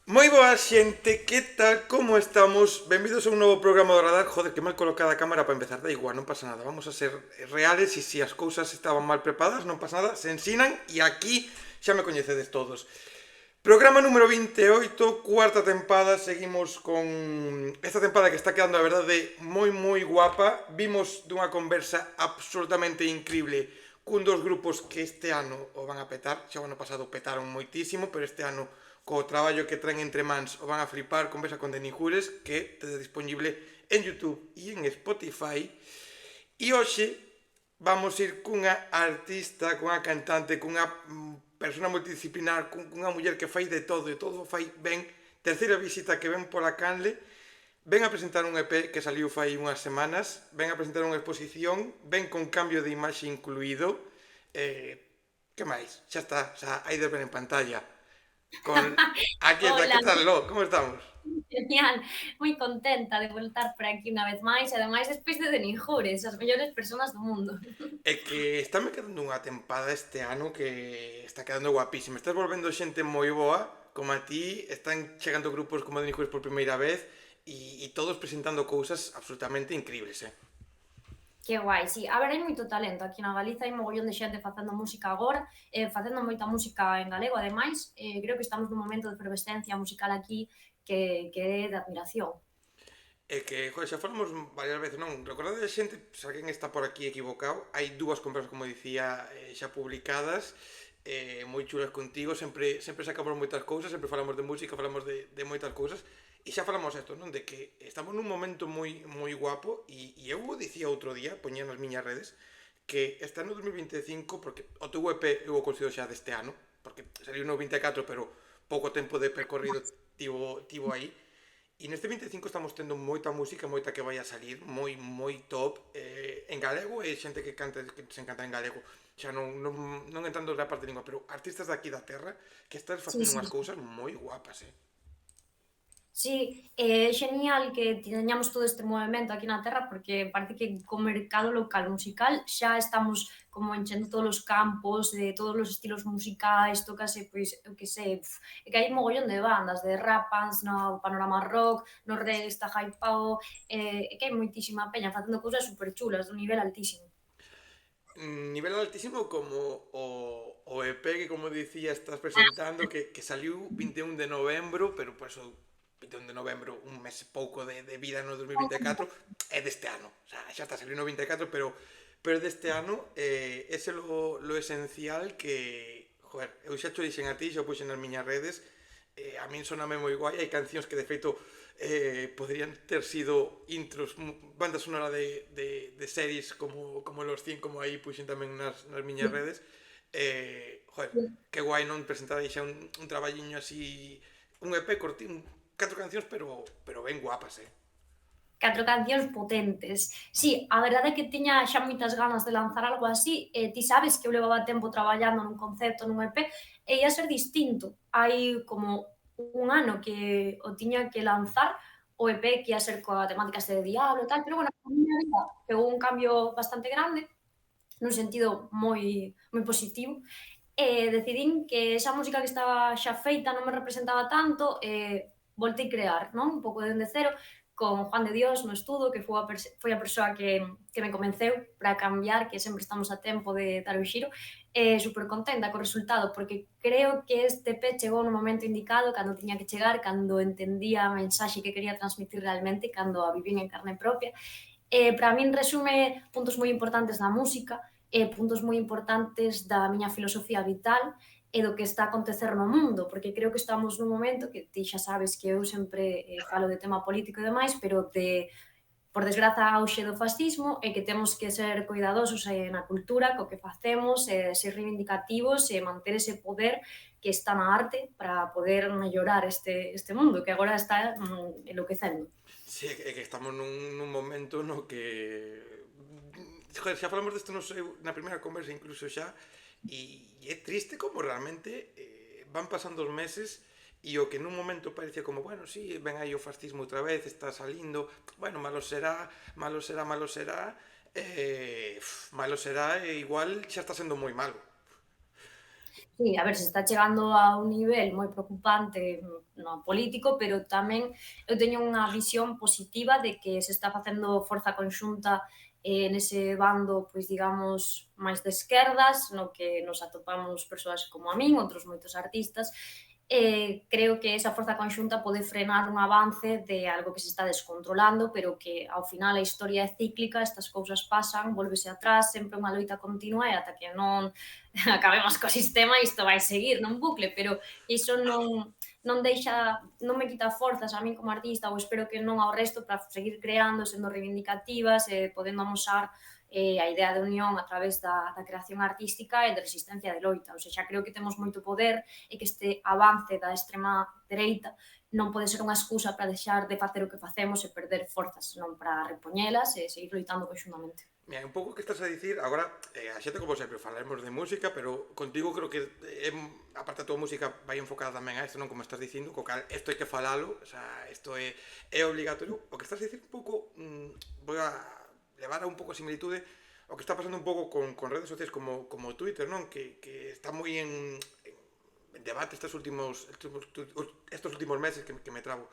Moi boa xente, que tal, como estamos? Benvidos a un novo programa do Radar. Joder, que mal colocada a cámara para empezar. Da igual, non pasa nada. Vamos a ser reales e se as cousas estaban mal preparadas, non pasa nada. Se ensinan e aquí xa me coñecedes todos. Programa número 28, cuarta tempada. Seguimos con esta tempada que está quedando, a verdade, moi guapa. Vimos dunha conversa absolutamente increíble cun dos grupos que este ano o van a petar. Xa o ano pasado petaron moitísimo, pero este ano co traballo que traen entre mans o van a flipar. Conversa con Deni Jures, que tede disponible en YouTube e en Spotify. E hoxe vamos ir cunha artista, cunha cantante, cunha persona multidisciplinar, cunha muller que fai de todo e todo fai ben. Terceira visita que ven pola Canle, ven a presentar un EP que saliu fai unhas semanas, ven a presentar unha exposición, ven con cambio de imaxe incluído. Que máis? Xa está, xa hai de ver en pantalla. Con... Aquí está, Hola, que tal, Lo? Como estamos? genial, moi contenta de voltar por aquí unha vez máis, e ademais despois de Ninjures, as mellores persoas do mundo. É que estáme quedando unha tempada este ano que está quedando guapísima. Estás volvendo xente moi boa, como a ti, están chegando grupos como Denis por primeira vez e todos presentando cousas absolutamente increíbles, eh? Que guai, sí. A ver, hai moito talento aquí na Galiza, hai mogollón de xente facendo música agora, facendo moita música en galego, ademais, creo que estamos nun momento de efervescencia musical aquí que é de admiración. É que, joder, xa falamos varias veces, non? Recordade xente, se alguén está por aquí equivocado, hai dúas conversas, como dicía, xa publicadas, moi chulas contigo, sempre sacamos moitas cousas, sempre falamos de música, falamos de moitas cousas, e xa falamos isto, non? De que estamos nun momento moi guapo, e eu dicía outro día, poñía nas miñas redes, que este ano 2025, porque o teu EP eu o considero xa deste ano, porque saliu no 24, pero pouco tempo de percorrido tivo aí. E neste 25 estamos tendo moita música, moita que vai a salir, moi top, en galego e xente que canta que se encanta en galego. Xa non entrando na parte de lingua, pero artistas daqui da terra que estás Sí, facendo sí, unhas sí. cousas moi guapas, eh. Sí, é genial que teñamos todo este movemento aquí na terra porque parece que co mercado local musical xa estamos como enchendo todos os campos de todos os estilos musicais, tócase, pois, eu que sei, é que hai un mogollón de bandas, de rap bands no panorama rock, no reggae está hypado, é que hai moitísima peña facendo cousas superchulas, dun nivel altísimo. Nivel altísimo como o EP que, como dicía, estás presentando, que saliu 21 de novembro, pero pues, o 21 de novembro, un mes pouco de vida no 2024, é deste ano. O sea, xa está, saliu no 24, pero deste ano, ese lo esencial que, joder, eu xa te dixen a ti, xa o puxen nas miñas redes, a min soname moi guai, hai cancións que de feito podrían ter sido intros, banda sonora de series como Los 100, como aí puxen tamén nas miñas redes. Joder, que guai non presentar aí xa un traballiño así, un EP cortín, 4 cancións, pero ben guapas, eh. 4 cancións potentes. Sí, a verdade é que tiña xa moitas ganas de lanzar algo así, ti sabes que eu levaba tempo traballando nun concepto, nun EP, e ia ser distinto. Hai como un ano que o tiña que lanzar, o EP que ia ser coa temática este de Diablo e tal, pero bueno, a miña vida pegou un cambio bastante grande, nun sentido moi positivo, e decidín que esa música que estaba xa feita non me representaba tanto, e voltei crear, non? Un pouco dende cero, con Juan de Dios no estudo, que foi a persoa que me convenceu para cambiar, que sempre estamos a tempo de dar o xiro, e super contenta co resultado, porque creo que este EP chegou no momento indicado, cando tiña que chegar, cando entendía a mensaxe que quería transmitir realmente, cando a vivín en carne propia. Para min resume puntos moi importantes da música, puntos moi importantes da miña filosofía vital e do que está a acontecer no mundo, porque creo que estamos nun momento que ti xa sabes que eu sempre falo de tema político e demais, pero por desgraza, auxe do fascismo e que temos que ser cuidadosos na cultura, co que facemos, ser reivindicativos e manter ese poder que está na arte para poder mellorar este mundo que agora está enlouquecendo. Sí, é que estamos nun momento no que... Joder, xa falamos desto no sei, na primeira conversa incluso xa, e é triste como realmente van pasando os meses e o que nun momento parecía como, bueno, sí, ven aí o fascismo outra vez, está salindo, bueno, malo será, malo será, malo será, malo será e igual xa está sendo moi malo. Sí, a ver, se está chegando a un nivel moi preocupante, no político, pero tamén eu teño unha visión positiva de que se está facendo forza conxunta nese bando, pois digamos, máis de esquerdas, no que nos atopamos persoas como a min, outros moitos artistas, creo que esa forza conxunta pode frenar un avance de algo que se está descontrolando, pero que ao final a historia é cíclica, estas cousas pasan, volvese atrás, sempre unha loita continua e ata que non acabemos co sistema isto vai seguir nun bucle, pero iso non deixa, non me quita forzas a min como artista, ou espero que non ao resto, para seguir creando, sendo reivindicativas e podendo amosar a idea de unión a través da creación artística e de resistencia de loita. Ou seja, creo que temos moito poder e que este avance da extrema dereita non pode ser unha excusa para deixar de facer o que facemos e perder forzas, senón para repoñelas e seguir loitando conxuntamente. Mira, un pouco o que estás a dicir, agora, a xente como sempre falaremos de música, pero contigo creo que a parte da tua música vai enfocada tamén a isto, non como estás dicindo, co cal isto hai que falalo, o sea, isto é obligatorio. O que estás a dicir un pouco, vou a levar a un pouco a similitude o que está pasando un pouco con redes sociais como Twitter, non? Que está moi en debate estes últimos meses que me trabo,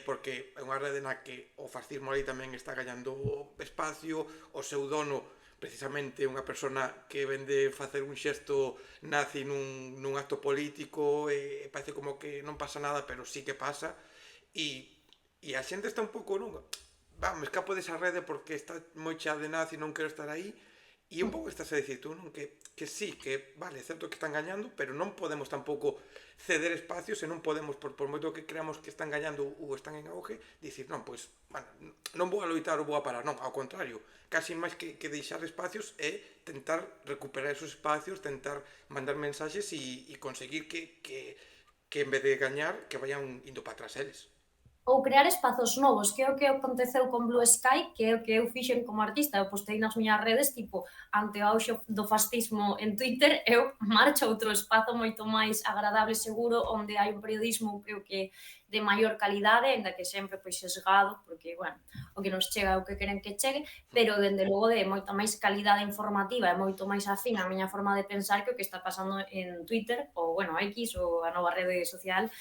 porque é unha rede na que o fascismo aí tamén está gañando espacio, o seu dono precisamente unha persona que vende facer un xesto nazi nun acto político, e parece como que non pasa nada, pero sí que pasa, e a xente está un pouco, non? Me escapo desa rede porque está moi chea de nazi, non quero estar aí, e un pouco estás a dicir tú, non? Que sí, que vale, certo que están gañando, pero non podemos tampouco ceder espacios e non podemos, por moito que creamos que están gañando ou están en auge, dicir, non, pois, bueno, non vou a loitar ou vou a parar, non, ao contrario, casi máis que deixar espacios é tentar recuperar esos espacios, tentar mandar mensaxes e conseguir que en vez de gañar, que vayan indo para atrás eles. Ou crear espazos novos, que é o que aconteceu con Blue Sky, que é o que eu fixen como artista, eu postei nas miñas redes, tipo, ante o auxe do fascismo en Twitter, eu marcho a outro espazo moito máis agradable, seguro, onde hai un periodismo, creo que de maior calidade, ainda que sempre pois sesgado, porque, bueno, o que nos chega é o que queren que chegue, pero dende logo de moita máis calidade informativa e moito máis afín a miña forma de pensar que o que está pasando en Twitter, ou, bueno, X, ou a nova rede social.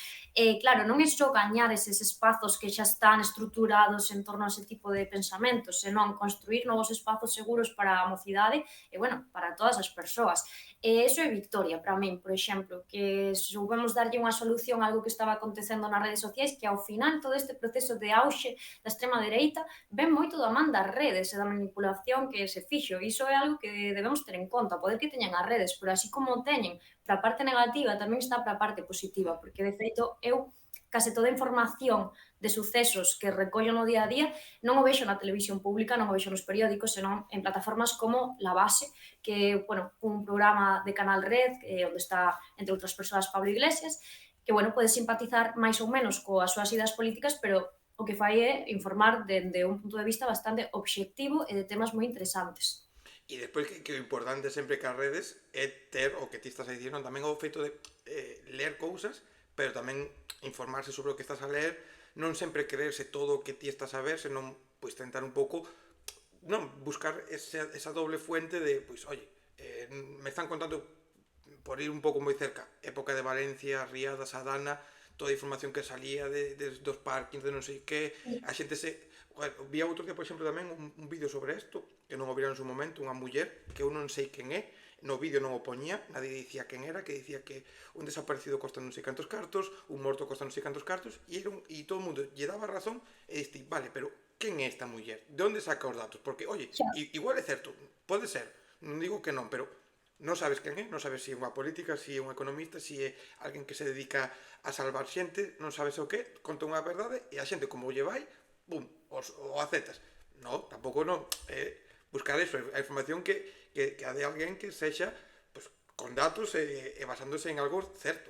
Claro, non é só gañar eses espazos que xa están estruturados en torno a ese tipo de pensamentos, senón construir novos espazos seguros para a mocidade e, bueno, para todas as persoas. E iso é victoria para min, por exemplo, que soubemos darlle unha solución a algo que estaba acontecendo nas redes sociais, que ao final todo este proceso de auxe da extrema dereita ven moito da man das redes e da manipulación que se fixo. Iso é algo que debemos ter en conta, o poder que teñen as redes, pero así como teñen para a parte negativa, tamén está para a parte positiva, porque de feito eu case toda a información de sucesos que recollo no día a día non o vexo na televisión pública, non o vexo nos periódicos, senón en plataformas como La Base, que é, bueno, un programa de Canal Red, onde está, entre outras persoas, Pablo Iglesias, que, bueno, pode simpatizar máis ou menos coas súas ideas políticas, pero o que fai é informar dende un punto de vista bastante obxectivo e de temas moi interesantes. E despois que o importante sempre que as redes é ter o que ti estás a dicir, non? Tamén o feito de ler cousas, pero tamén informarse sobre o que estás a ler, non sempre creerse todo o que ti estás a ver, senón pois tentar un pouco, non, buscar esa doble fuente de, pois, oye, me están contando, por ir un pouco moi cerca, época de Valencia, Riadas, Adana, toda a información que salía dos parkings, de non sei que, a xente vi outro que, por exemplo, tamén un vídeo sobre isto, que non o viran en su momento, unha muller, que eu non sei quen é, no vídeo non o poñía, nadie dicía quen era, que dicía que un desaparecido costa non sei cantos cartos, un morto costa non sei cantos cartos, e todo o mundo lle daba razón, e diste, vale, pero quen é esta muller? De onde saca os datos? Porque, oye, igual é certo, pode ser, non digo que non, pero non sabes quen é, non sabes se é unha política, se é un economista, se é alguén que se dedica a salvar xente, non sabes o que, conta unha verdade, e a xente como lle vai, bum, o aceptas. No, tampouco non, buscar eso, a información que a de alguén que sexa pues, con datos e basándose en algo certo.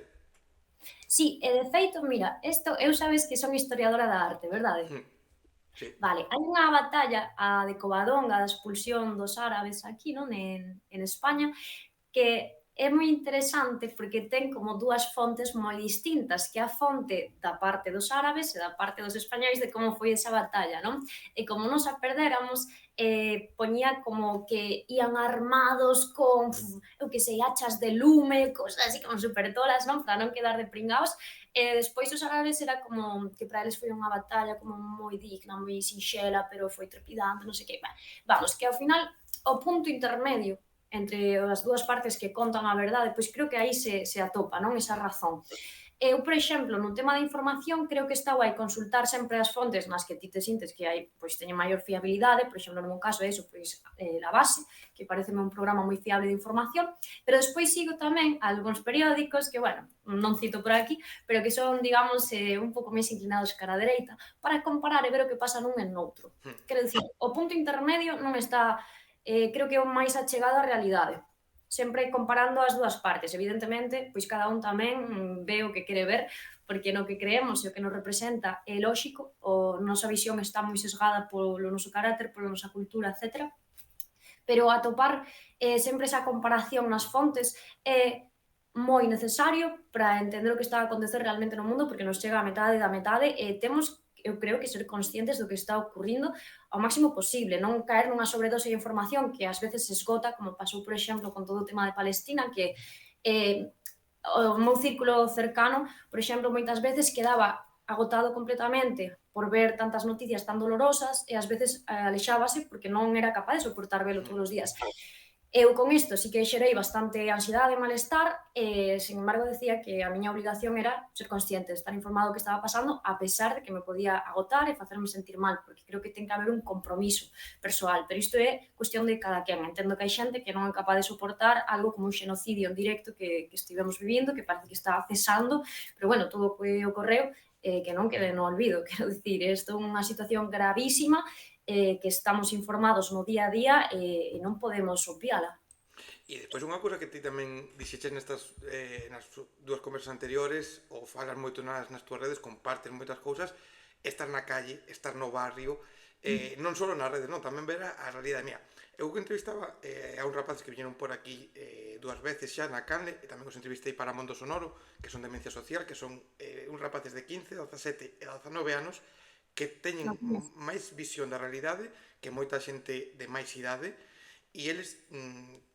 Sí, e de feito, mira, eu sabes que son historiadora da arte, verdade? Sí. Vale, hai unha batalla, a de Covadonga, da expulsión dos árabes aquí, non, en España, que é moi interesante porque ten como dúas fontes moi distintas, que é a fonte da parte dos árabes e da parte dos españois de como foi esa batalla, non? E como nos a perdéramos, poñía como que ían armados con, eu que sei, hachas de lume, cosas así como super tolas, non? Para non quedar de pringaos. E despois os árabes era como que para eles foi unha batalla como moi digna, moi sinxela, pero foi trepidante, non sei que. Vamos, que ao final o punto intermedio entre as dúas partes que contan a verdade, pois creo que aí se atopa, non? Esa razón. Eu, por exemplo, no tema da información, creo que está guai consultar sempre as fontes nas que ti te sintes que hai, pois, teñen maior fiabilidade, por exemplo, no meu caso é iso, pois, La Base, que pareceme un programa moi fiable de información, pero despois sigo tamén algúns periódicos que, bueno, non cito por aquí, pero que son, digamos, un pouco máis inclinados cara a dereita, para comparar e ver o que pasa nun e noutro. Quero dicir, o punto intermedio non está creo que é o máis achegado á realidade. Sempre comparando as dúas partes. Evidentemente, pois cada un tamén ve o que quere ver, porque no que creemos e o que nos representa é lóxico, a nosa visión está moi sesgada polo noso carácter, pola nosa cultura, etc. Pero atopar sempre esa comparación nas fontes é moi necesario para entender o que está a acontecer realmente no mundo, porque nos chega a metade da metade e temos, eu creo, que ser conscientes do que está ocurrindo ao máximo posible, non caer nunha sobredose de información que ás veces se esgota, como pasou, por exemplo, con todo o tema de Palestina, que o meu círculo cercano, por exemplo, moitas veces quedaba agotado completamente por ver tantas noticias tan dolorosas e ás veces alexábase porque non era capaz de soportar velo todos os días. Eu con isto sí que xerei bastante ansiedade e malestar e, sin embargo, decía que a miña obligación era ser consciente, estar informado do que estaba pasando, a pesar de que me podía agotar e facerme sentir mal, porque creo que ten que haber un compromiso persoal, pero isto é cuestión de cada quen. Entendo que hai xente que non é capaz de soportar algo como un xenocidio en directo que estivemos vivindo, que parece que está cesando, pero, bueno, todo o que ocorreu que non quede no olvido, quero dicir, isto é unha situación gravísima que estamos informados no día a día e non podemos obviala. E despois unha cousa que ti tamén dixeches nas dúas conversas anteriores, ou falas moito nas túas redes, compartes moitas cousas, estar na calle, estar no barrio, non só nas redes, non, tamén ver a realidade. Mira, eu que entrevistaba a un rapaz que viñeron por aquí dúas veces xa na Canle, e tamén os entrevistei para Mondo Sonoro, que son Demencia Social, que son uns rapaces de 15, 17 e 19 anos, que teñen máis visión da realidade que moita xente de máis idade, e eles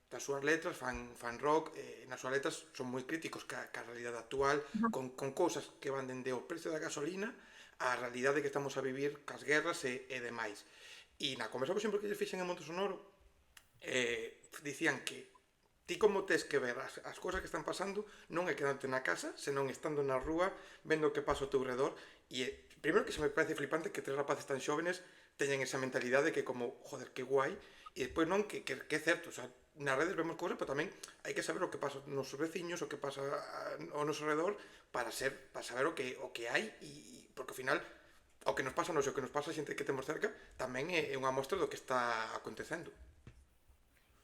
das súas letras fan rock, nas súas letras son moi críticos ca realidade actual, con cousas que van dende o precio da gasolina á realidade que estamos a vivir cas guerras e demais. E na conversa, por exemplo, que eles fixen en Monte Sonoro, dicían que ti como tes que ver as cousas que están pasando non é quedándote na casa, senón estando na rúa, vendo o que pasa ao teu redor, e primeiro que se me parece flipante que tres rapaces tan xóvenes teñen esa mentalidade que como, joder, que guai, e despois non, que é certo, o sea, nas redes vemos cousas, pero tamén hai que saber o que pasa nos veciños, o que pasa ao noso redor, para saber o que hai, e porque ao final o que nos pasa nos, o que nos pasa a xente que temos cerca, tamén é unha mostra do que está acontecendo.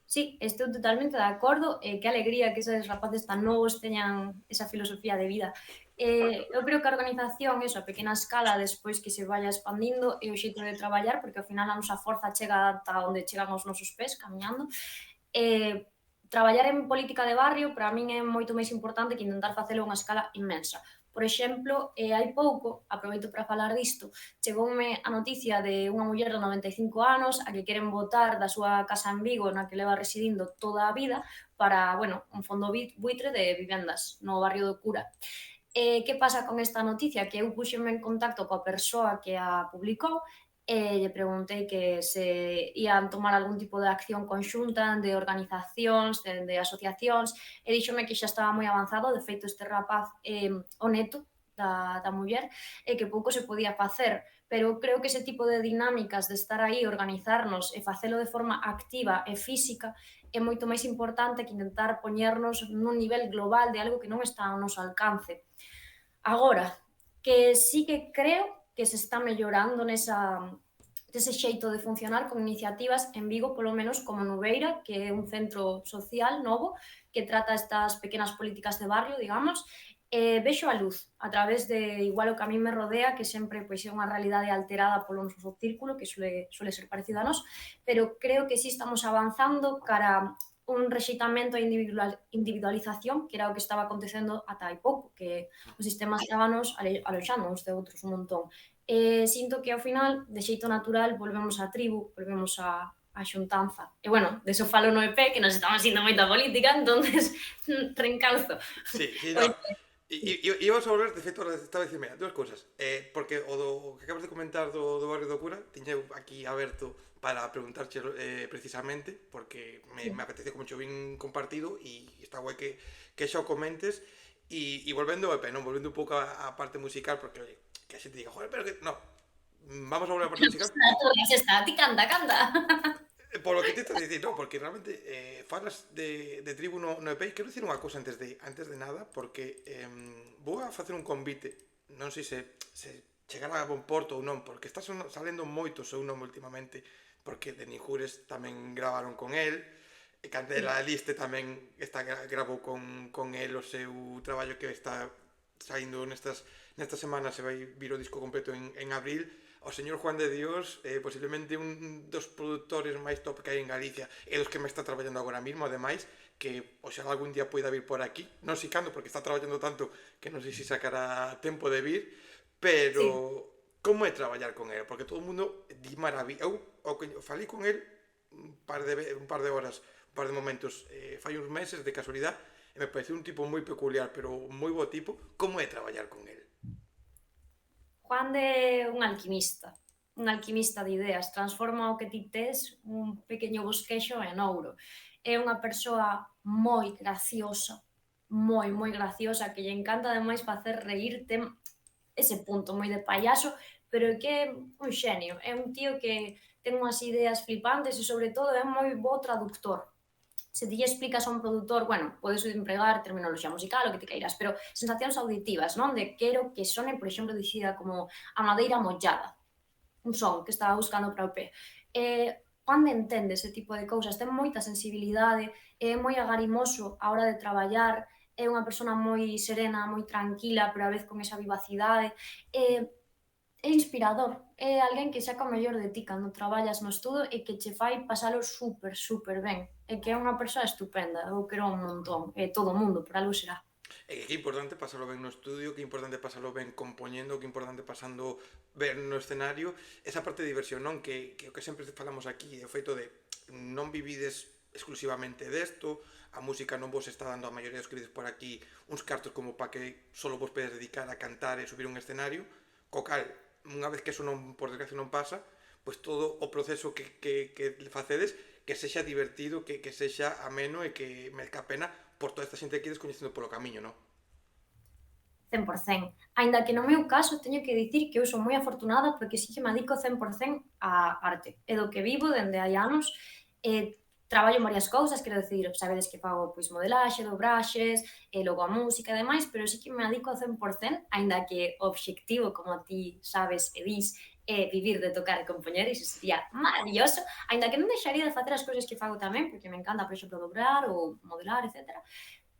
Sí, estou totalmente de acordo, que alegría que eses rapaces tan novos teñan esa filosofía de vida. Eu creo que a organización, eso, a pequena escala, despois que se vaya expandindo, é o xeito de traballar, porque ao final a nosa forza chega ata onde chegan os nosos pés, camiñando. Traballar en política de barrio, para min é moito máis importante que intentar facelo a unha escala inmensa. Por exemplo, hai pouco, aproveito para falar disto, chegoume a noticia de unha muller de 95 anos a que queren botar da súa casa en Vigo, na que leva residindo toda a vida, para, bueno, un fondo buitre de vivendas no barrio do Cura. Que pasa con esta noticia? Que eu puxeme en contacto coa persoa que a publicou e lle preguntei que se ían tomar algún tipo de acción conxunta de organizacións, de asociacións, e díxome que xa estaba moi avanzado, de feito este rapaz o neto da muller, e que pouco se podía facer, pero creo que ese tipo de dinámicas de estar aí, organizarnos e facelo de forma activa e física é moito máis importante que intentar poñernos nun nivel global de algo que non está ao noso alcance. Agora, que sí que creo que se está mellorando nese xeito de funcionar con iniciativas en Vigo, polo menos como Nubeira, que é un centro social novo que trata estas pequenas políticas de barrio, digamos, vexo a luz a través de igual o que a mí me rodea, que sempre pois, é unha realidade alterada polo noso círculo, que suele ser parecido a nós, pero creo que sí estamos avanzando cara un rexeitamento e individualización, que era o que estaba acontecendo ata hai pouco, que o sistema estábanos aloxando uns de outros un montón. Sinto que ao final, de xeito natural, volvemos á tribu, volvemos á xuntanza. E bueno, deso falo no EP, que nos estamos indo moita política, entonces reencalzo. Sí, sí, O no. EP, sí. E vamos a volver, de feito, estaba a dicir, mira, dúas cousas. Porque o que acabas de comentar do barrio do cura, tiña aquí aberto para preguntarche precisamente, porque me apetece como cho vin compartido e está guai que xa o comentes. E volvendo ao EP, non? Volvendo un pouco á parte musical, porque, oye, que a xente diga, joder, pero que... No, vamos a volver á parte musical. Xa está, ti canta, canta. Por lo que te estás dicir, no, porque realmente falas de tribu no EP. Quero dicir unha cousa antes de nada, porque vou a facer un convite, non sei se chegará a bon porto ou non, porque está salendo moito o seu nome últimamente, porque de Ninjures tamén gravaron con el, e Candela Liste tamén grabou con el o seu traballo que está saindo nestas semanas, se vai vir o disco completo en abril. O señor Juan de Dios, posiblemente un dos produtores máis top que hai en Galicia e dos que me está traballando agora mismo, ademais, que oxalá algún día poida vir por aquí, non sei cando, porque está traballando tanto que non sei se sacará tempo de vir, Sí. pero como é traballar con ele? Porque todo o mundo di maravilla. Eu falei con ele un par de horas, un par de momentos, fai uns meses de casualidade, e me pareceu un tipo moi peculiar, pero moi bo tipo. Como é traballar con ele? Juan de un alquimista de ideas, transforma o que ti tes un pequeño bosquexo en ouro. É unha persoa moi graciosa, que lle encanta ademais facer reírte, ese punto moi de payaso, pero que é un xenio, é un tío que ten unhas ideas flipantes e sobre todo é moi bo traductor. Se ti lle explicas a un produtor, bueno, podes empregar terminoloxía musical, o que te queiras, pero sensacións auditivas, non? De quero que sone, por exemplo, dicida como a madeira mollada, un son que estaba buscando para o P. Juan entende ese tipo de cousas, ten moita sensibilidade, é moi agarimoso á hora de traballar, é unha persona moi serena, moi tranquila, pero a vez con esa vivacidade. É inspirador, é alguén que saca o mellor de ti cando traballas no estudo e que che fai pasalo super ben. É que é unha persoa estupenda, eu quero un montón, e todo o mundo, por algo será. E que importante pasalo ben no estudio, que importante pasalo ben compoñendo, que importante pasando ben no escenario, esa parte de diversión, non? Que o que sempre falamos aquí é o feito de non vivides exclusivamente desto, a música non vos está dando a maioría dos que vides por aquí uns cartos como para que solo vos podes dedicar a cantar e subir un escenario, co cal, unha vez que eso non, por desgracia, non pasa, pois todo o proceso que facedes que sexa divertido, que sexa ameno e que merca a pena por toda esta xente que ides coñecendo polo camiño, non? 100%. Aínda que no meu caso teño que dicir que eu son moi afortunada porque sí que me adico 100% á arte. É do que vivo dende hai anos, traballo en varias cousas, quero dicir, sabedes que fago pois modelaxe, dobraxes, e logo a música e demais, pero sí que me adico ao 100%, aínda que o obxectivo, como ti sabes e dis, é vivir de tocar e compoñer, iso sería maravilloso, aínda que non deixaría de facer as cousas que fago tamén, porque me encanta, por exemplo, dobrar ou modelar, etcétera.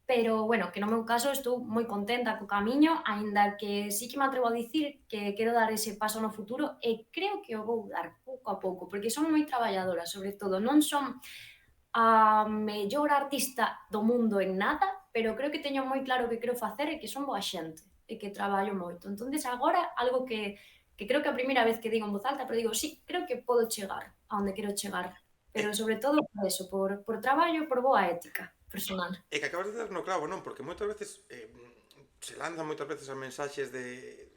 Pero, bueno, que no meu caso estou moi contenta co camiño, aínda que sí que me atrevo a dicir que quero dar ese paso no futuro e creo que o vou dar pouco a pouco, porque son moi traballadora, sobre todo. Non son a mellor artista do mundo en nada, pero creo que teño moi claro o que quero facer e que son boa xente e que traballo moito. Entonces agora, algo que creo que a primeira vez que digo en voz alta, pero digo, sí, creo que podo chegar a onde quero chegar, pero sobre todo por eso, por traballo e por boa ética personal. E que acabas de dar no clavo, non? Porque moitas veces se lanzan moitas veces as mensaxes de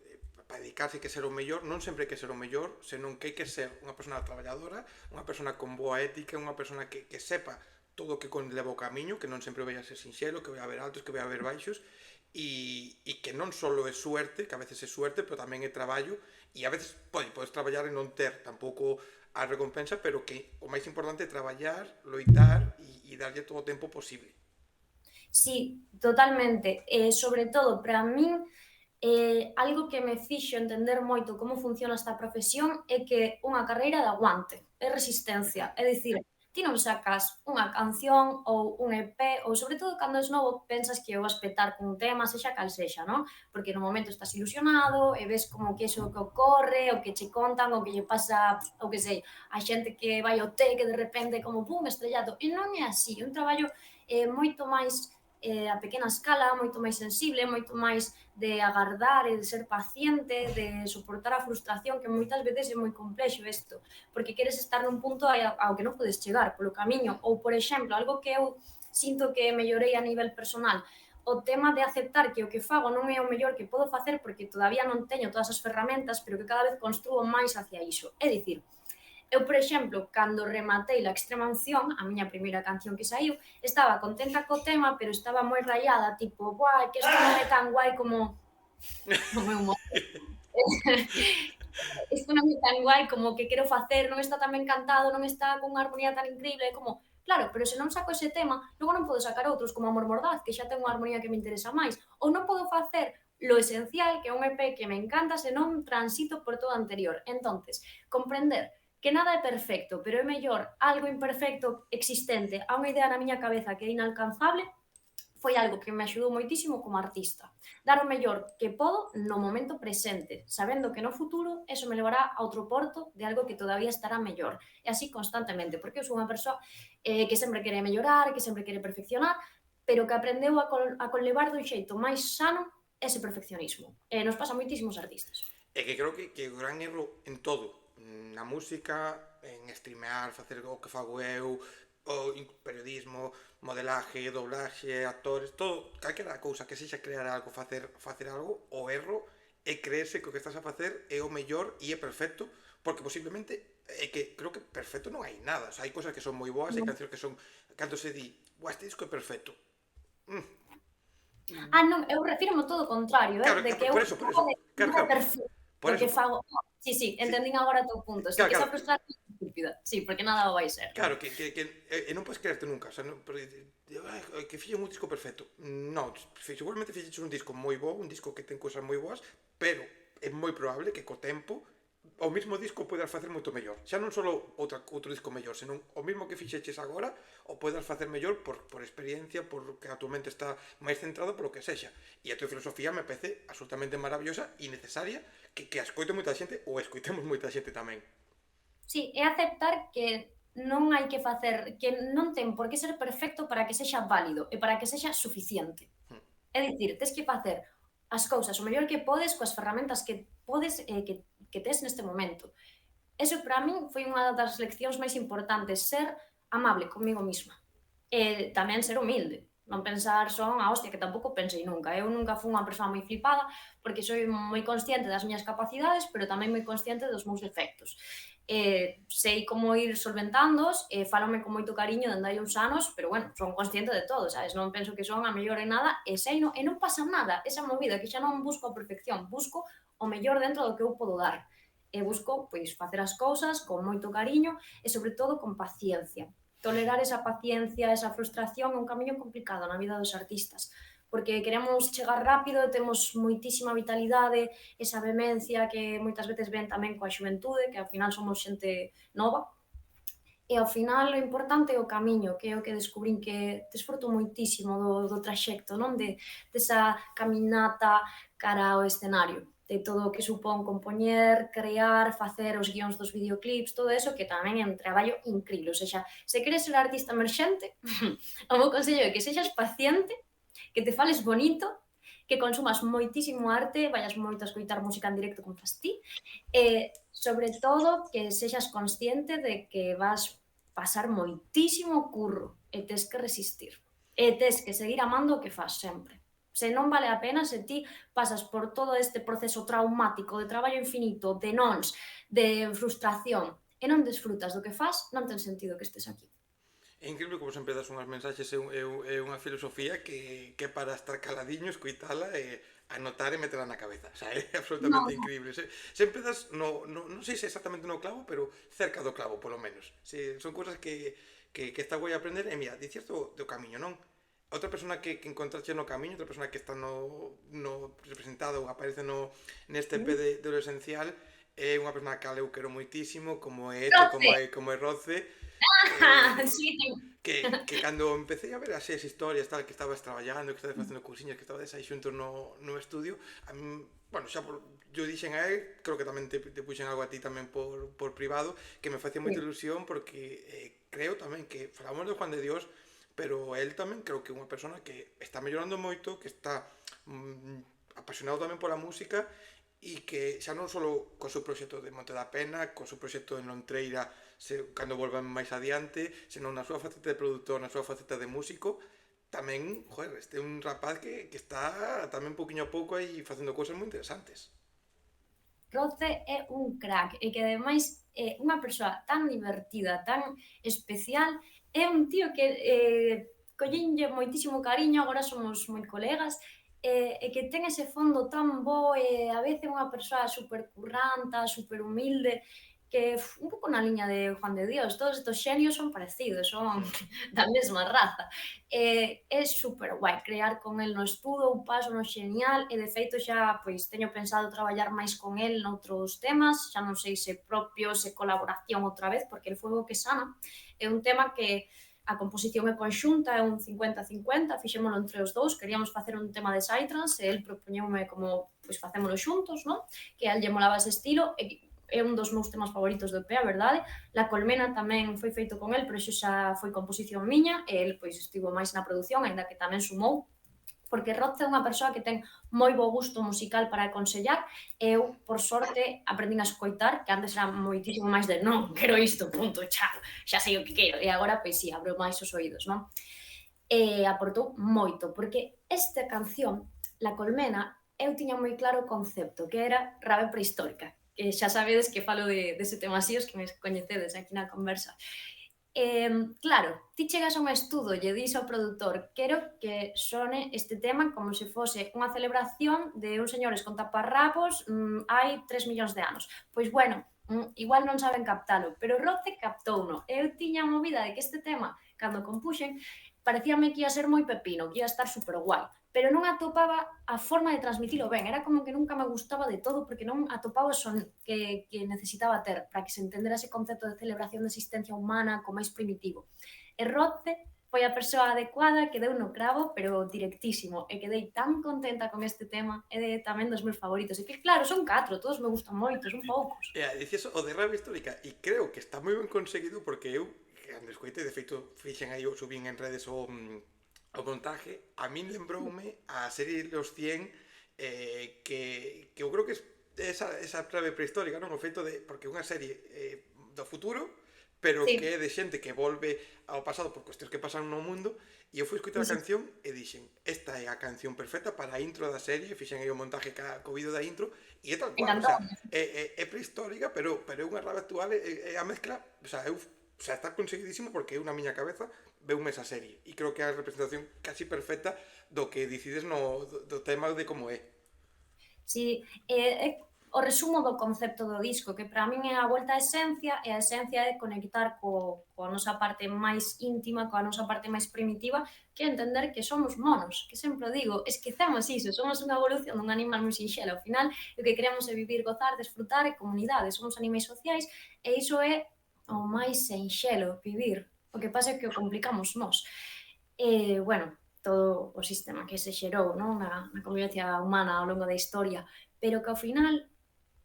para dedicarse que ser o mellor, non sempre hai que ser o mellor, senón que hai que ser unha persona traballadora, unha persona con boa ética, unha persona que sepa todo o que conleva o camiño, que non sempre vai a ser sinxelo, que vai haber altos, que vai haber baixos, e que non só é suerte, que a veces é suerte, pero tamén é traballo, e a veces podes traballar e non ter tampouco a recompensa, pero que o máis importante é traballar, loitar e darlle todo o tempo posible. Sí, totalmente. Sobre todo, para min, algo que me fixo entender moito como funciona esta profesión é que unha carreira de aguante, é resistencia. É dicir, ti non sacas unha canción ou un EP, ou sobre todo cando és novo pensas que o vas petar con un tema, sexa cal sexa, non? Porque no momento estás ilusionado e ves como que iso que ocorre, o que che contan, o que lle pasa, o que sei, a xente que vai ao té, que de repente como pum, estrellado. E non é así, é un traballo moito máis a pequena escala, moito máis sensible, moito máis de agardar e de ser paciente, de soportar a frustración, que moitas veces é moi complexo isto, porque queres estar nun punto ao que non podes chegar polo camiño, ou, por exemplo, algo que eu sinto que mellorei a nivel personal, o tema de aceptar que o que fago non é o mellor que podo facer porque todavía non teño todas as ferramentas, pero que cada vez construo máis hacia iso. É dicir, eu, por exemplo, cando rematei La Extrema Unción, a miña primeira canción que saiu, estaba contenta co tema, pero estaba moi rayada, tipo, buah, que isto non é tan guai como o meu modo. Isto non é tan guai como que quero facer, non está tan ben cantado, non está con unha armonía tan increíble, é como, claro, pero se non saco ese tema, logo non podo sacar outros como Amor Mordaz, que xa ten unha armonía que me interesa máis, ou non podo facer lo esencial, que é un EP que me encanta, se non transito por todo o anterior. Entonces, comprender que nada é perfecto, pero é mellor algo imperfecto existente a unha idea na miña cabeza que é inalcanzable, foi algo que me axudou moitísimo como artista. Dar o mellor que podo no momento presente, sabendo que no futuro eso me levará a outro porto de algo que todavía estará mellor. E así constantemente, porque eu sou unha persoa que sempre quere mellorar, que sempre quere perfeccionar, pero que aprendeu a conlevar dun xeito máis sano ese perfeccionismo. E nos pasa a moitísimos artistas. É que creo que o gran erro en todo, na música, en streamear, facer o que fago eu, o periodismo, modelaje, doblaxe, actores, todo, calquera cousa que sexa crear algo, facer algo, o erro é creerse que o que estás a facer é o mellor e é perfecto, porque posiblemente é que creo que perfecto non hai nada, o sea, hai cousas que son moi boas, hai cancións que son, cando se di, buah, este disco é perfecto. Non, eu refírome todo o contrario, Claro, de que eu por eso, claro, non é claro, perfecto por o eso, que fago. Sí, sí, sí, entendín agora o teu punto. Sí, claro, que esa claro, frustración é estúpida. Sí, porque nada o vai ser. claro, non podes creerte nunca, o sea, non, que fixen un disco perfecto. Non, seguramente fixeches un disco moi bo, un disco que ten cousas moi boas, pero é moi probable que co tempo o mismo disco podes facer moito mellor. Xa non só outro disco mellor, senón o mismo que fixeches agora o podes facer mellor por experiencia, por que a tua mente está máis centrada polo que sexa. E a tua filosofía me parece absolutamente maravillosa e necesaria que a escoite moita xente ou escoitemos moita xente tamén. Sí, é aceptar que non hai que facer, que non ten por que ser perfecto para que sexa válido e para que sexa suficiente. É dicir, tes que facer as cousas o mellor que podes coas ferramentas que podes que tes neste momento. Eso para min foi unha das leccións máis importantes, ser amable comigo mesma. E tamén ser humilde, non pensar son a hostia, que tampouco pensei nunca. Eu nunca fui unha persoa moi flipada, porque sou moi consciente das miñas capacidades, pero tamén moi consciente dos meus defectos. Sei como ir solventándoos, fálome con moito cariño dende hai uns anos, pero bueno, son consciente de todo, sabes? Non penso que son a mellor en nada, e sei e non pasa nada, esa movida, que xa non busco a perfección, busco o mellor dentro do que eu podo dar. E busco, pois, facer as cousas con moito cariño e, sobre todo, con paciencia. Tolerar esa paciencia, esa frustración é un camiño complicado na vida dos artistas, porque queremos chegar rápido, temos moitísima vitalidade, esa vehemencia que moitas veces ven tamén coa xuventude, que ao final somos xente nova, e ao final o importante é o camiño, que é o que descubrín que desfruto moitísimo do traxecto, non? Desa caminata cara ao escenario, de todo o que supón compoñer, crear, facer os guións dos videoclips, todo eso que tamén é un traballo incrível. O seja, se queres ser artista emerxente, o meu consello é que sexas paciente, que te fales bonito, que consumas moitísimo arte, vayas moito a escoitar música en directo como fas ti, e, sobre todo, que sexas consciente de que vas pasar moitísimo curro e tes que resistir. E tes que seguir amando o que fas sempre. Se non vale a pena, se ti pasas por todo este proceso traumático de traballo infinito, de nons, de frustración, e non desfrutas do que fas, non ten sentido que estés aquí. É increíble como sempre das unhas mensaxes é unha filosofía que é para estar caladiño, escoitala e anotar e metela na cabeza. O sea, é absolutamente Non, increíble. Sempre das, non sei se exactamente no clavo, pero cerca do clavo, polo menos. Son cousas que está guai aprender. E mira, dicías do camiño, non? Outra persona que encontraste no camiño, outra persona que está no representado ou aparece neste EP de lo esencial, é unha persona que eu quero moitísimo, como é Eto, Roce! como é Roce, Ah, eh, sí. que cando empecé a ver así as historias tal, que estabas traballando, que estabas facendo cousiñas, que estabas aí xuntos no estudio, a mí, bueno, xa por, yo dixen a él, creo que tamén te puxen algo a ti tamén por privado, que me facía moita Sí. ilusión porque creo tamén que falamos de Juan de Dios, pero él tamén creo que é unha persona que está mellorando moito, que está apasionado tamén pola música e que xa non só co seu proxecto de Monte da Pena, co seu proxecto en Lontreira, cando volvan máis adiante, senón na súa faceta de productor, na súa faceta de músico, tamén, joder, este é un rapaz que está tamén pouquinho a pouco aí facendo cousas moi interesantes. Roce é un crack e que ademais é unha persoa tan divertida, tan especial, é un tío que collinlle moitísimo cariño, agora somos moi colegas, e que ten ese fondo tan bo e a veces unha persoa super curranta, super humilde, que un pouco na liña de Juan de Dios, todos estos xenios son parecidos, son Mm. da mesma raza. É super guai crear con el no estudo, un paso no xenial e de feito xa pois teño pensado traballar máis con el noutros temas, xa non sei se propio, se colaboración outra vez, porque el fuego que sana é un tema que a composición é conxunta, é un 50-50, fixémolo entre os dous, queríamos facer un tema de Psytrance e el propoñeume como, pois facémolo xuntos, non? Que a el lle molaba ese estilo e é un dos meus temas favoritos do EP, a verdade. La Colmena tamén foi feito con el, pero iso xa foi composición miña, e el pois estivo máis na produción, aínda que tamén sumou, porque Roz é unha persoa que ten moi bo gusto musical para aconsellar, e eu, por sorte, aprendín a escoitar, que antes era moitísimo máis de non, quero isto, punto, chao, xa sei o que quero, e agora, pois sí, abro máis os oídos, non? E aportou moito, porque esta canción, La Colmena, eu tiña moi claro o concepto, que era rave prehistórica, que xa sabedes que falo dese tema así, os que me coñecedes aquí na conversa. Claro, ti chegas a un estudo e lle dis ao produtor quero que sone este tema como se fose unha celebración de uns señores con taparrabos hai 3 millóns de anos. Pois bueno, igual non saben captalo, pero Roce captouno. Eu tiña a movida de que este tema, cando compuxen, parecíame que ia ser moi pepino, que ia estar super guai, pero non atopaba a forma de transmitilo ben, era como que nunca me gustaba de todo porque non atopaba o son que necesitaba ter para que se entendera ese concepto de celebración de existencia humana co máis primitivo. E Roce foi a persoa adecuada que deu no cravo, pero directísimo, e quedei tan contenta con este tema, é tamén dos meus favoritos. E que claro, son 4, todos me gustan moito, son poucos. Dices o de rave histórica e creo que está moi ben conseguido porque eu, cando escoitei, de feito, fixen aí o subín en redes o montaje, a min lembroume a serie Los 100 que eu creo que é esa clave prehistórica, non? O feito de, porque é unha serie do futuro, pero Sí, que é de xente que volve ao pasado por cuestións que pasan no mundo, e eu fui escoitar sí, a sí. canción e dixen, esta é a canción perfecta para a intro da serie, fixen aí o montaje co vídeo da intro, e é tal cual, o sea, Encantado. é prehistórica, pero é unha rave actual, é a mezcla, o sea, está conseguidísimo porque eu na miña cabeza veume esa serie, e creo que é a representación casi perfecta do que decides do tema de como é. Sí, é o resumo do concepto do disco, que para min é a volta á esencia, e a esencia é conectar coa nosa parte máis íntima, coa nosa parte máis primitiva, que é entender que somos monos, que sempre o digo, esquecemos iso, somos unha evolución dun animal moi sinxelo, ao final o que queremos é vivir, gozar, desfrutar e comunidade, somos animais sociais, e iso é o máis sinxelo, vivir. O que pasa é que o complicamos nós. E, bueno, todo o sistema que se xerou non? Na convivencia humana ao longo da historia, pero que ao final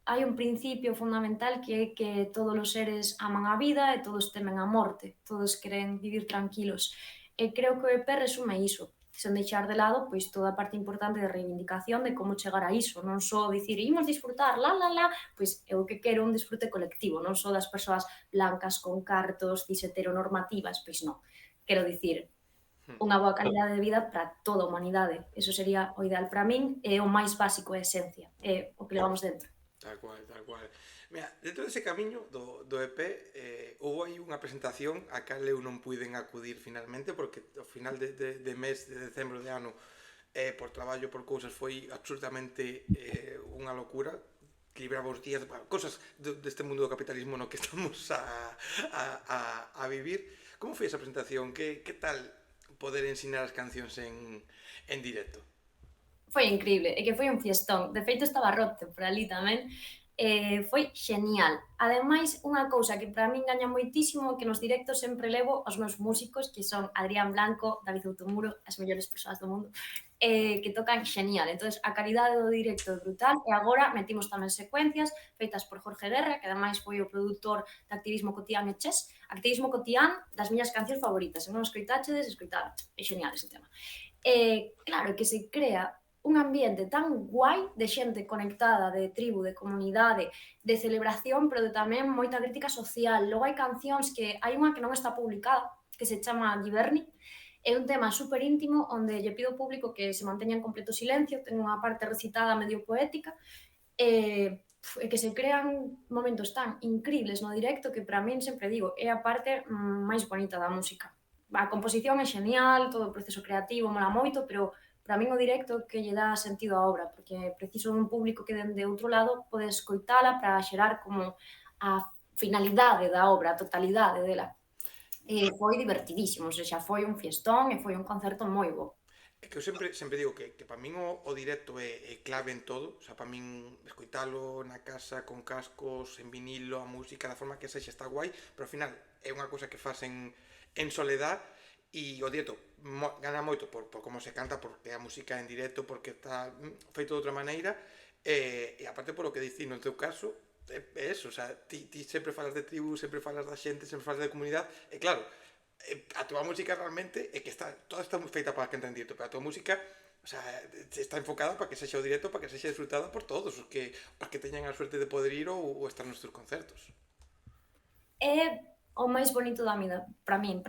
hai un principio fundamental que é que todos os seres aman a vida e todos temen a morte, todos queren vivir tranquilos. E creo que o EP resume iso, sen deixar de lado pois toda a parte importante de reivindicación de como chegar a iso, non só dicir imos disfrutar, pois eu que quero un disfrute colectivo, non só das persoas blancas con cartos, cis heteronormativas, pois non. Quero dicir, unha boa calidade de vida para toda a humanidade. Eso sería o ideal para min e o máis básico e esencia, é o que levamos dentro. Tal cual, tal cual. Mira, dentro dese camiño do EP houve aí unha presentación a cal eu non puiden acudir finalmente porque ao final de mes de decembro de ano por traballo, por cousas foi absolutamente unha locura que libraba os días, cosas deste mundo do capitalismo no que estamos a vivir. Como foi esa presentación? Que tal poder ensinar as cancións en directo? Foi increíble, e que foi un fiestón. De feito, estaba Rote por ali tamén. Foi genial. Ademais, unha cousa que para min gaña moitísimo que nos directos sempre levo aos meus músicos, que son Adrián Blanco, David Outomuro, as mellores persoas do mundo, que tocan genial. Entonces, a calidade do directo é brutal e agora metimos tamén secuencias feitas por Jorge Guerra, que ademais foi o produtor de Activismo Cotián e Chess. Activismo Cotián, das miñas cancións favoritas. Se non escoitachedes, escoitade. É genial ese tema. Claro que se crea un ambiente tan guai de xente conectada, de tribu, de comunidade, de celebración, pero de tamén moita crítica social. Logo hai cancións que hai unha que non está publicada, que se chama Giverny, é un tema super íntimo onde lle pido ao público que se manteña en completo silencio, ten unha parte recitada medio poética, e que se crean momentos tan incribles no directo que para min, sempre digo, é a parte máis bonita da música. A composición é genial, todo o proceso creativo mola moito, pero para min o directo que lle dá sentido á obra, porque preciso dun público que dende outro lado pode escoitala para xerar como a finalidade da obra, a totalidade dela. Foi divertidísimo, ou seja, foi un fiestón e foi un concerto moi bo. É que eu sempre digo que para min o directo é clave en todo, o sea, para min escoitalo na casa con cascos, en vinilo, a música, da forma que sexa está guai, pero ao final é unha cousa que faz en soledad e o directo gana moito por como se canta, porque a música é en directo, porque está feito de outra maneira, e aparte polo que dicir no teu caso, é eso, o sea, ti sempre falas de tribu, sempre falas da xente, sempre falas de comunidade, e claro, a túa música realmente é que toda está feita para que en directo, pero a túa música, o sea, está enfocada para que sexa o directo, para que sexa disfrutada por todos os que para que teñan a suerte de poder ir ou estar nos teus concertos. É o máis bonito da vida, para min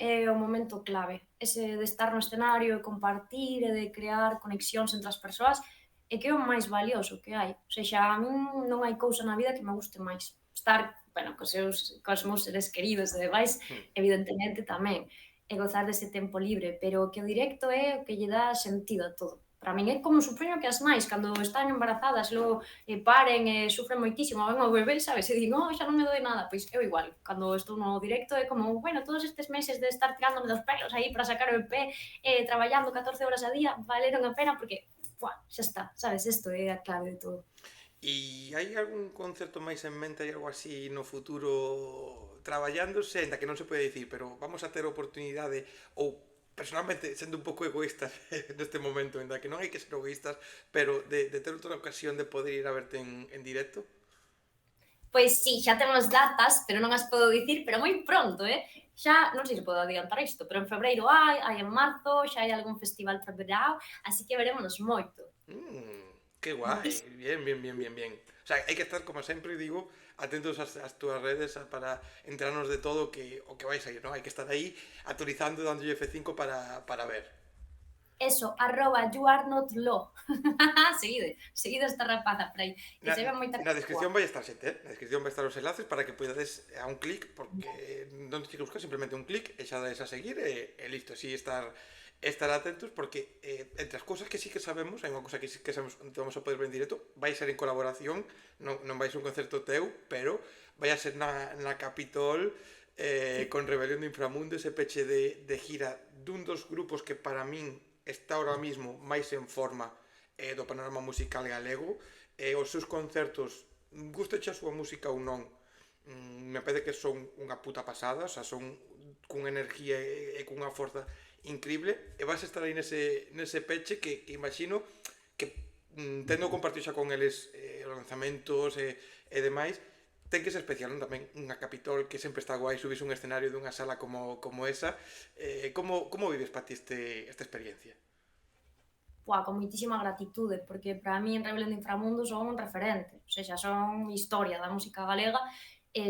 é o momento clave, ese de estar no escenario e compartir e de crear conexións entre as persoas, é que é o máis valioso que hai. O sexa, a min non hai cousa na vida que me guste máis. Estar, bueno, cos meus seres queridos e demais, evidentemente tamén, e gozar dese tempo libre, pero que o directo é o que lle dá sentido a todo. Para min é como supoño que as máis, cando están embarazadas, logo paren e sufren moitísimo, ven o bebé, sabes, e din, oh, xa non me doi nada, pois eu igual, cando estou no directo é como, bueno, todos estes meses de estar tirándome dos pelos aí para sacar o EP, traballando 14 horas a día, valeron a pena porque, xa está, sabes, isto é a clave de todo. E hai algún concerto máis en mente, hai algo así no futuro traballándose, ainda que non se pode dicir, pero vamos a ter oportunidade ou personalmente, sendo un pouco egoístas neste momento, ainda que non hai que ser egoístas, pero de ter outra ocasión de poder ir a verte en directo? Pois sí, xa temos datas, pero non as podo dicir, pero moi pronto, Xa, non sei se podo adiantar isto, pero en febreiro hai en marzo, xa hai algún festival preparado, así que verémonos moito. Que guai, bien. O sea, hai que estar, como sempre digo, atentos ás túas redes para enterarnos de todo o que vais a ir, ¿no? Hai que estar aí actualizando, dándolle F5 para ver. Eso, @youarnotlaw. seguide esta rapaza por aí, que se ve moita Na cosa guapa. descripción vai estar xente, Na descripción vai estar os enlaces para que poidades a un clic, porque non te que buscar simplemente un clic e xa dais a seguir e listo, así estar atentos porque entre as cousas que sí que sabemos, hai unha cousa que sí que sabemos onde vamos a poder ver en directo, vai ser en colaboración, non vai ser un concerto teu, pero vai a ser na Capitol con Rebelión do Inframundo, ese peche de gira dun dos grupos que para min está ahora mismo máis en forma do panorama musical galego, os seus concertos, gustache a súa música ou non, me parece que son unha puta pasada, o sea, son cunha energía e cunha forza increíble, e vas a estar aí nese peche que imagino que tendo compartido xa con eles os lanzamentos e demais, ten que ser especial, non? Tamén unha Capitol que sempre está guai subirse un escenario dunha sala como esa. Como vives para ti esta experiencia? Con moitísima gratitude, porque para mí en Rebelión de Inframundo son un referente, ou seja, son historia da música galega,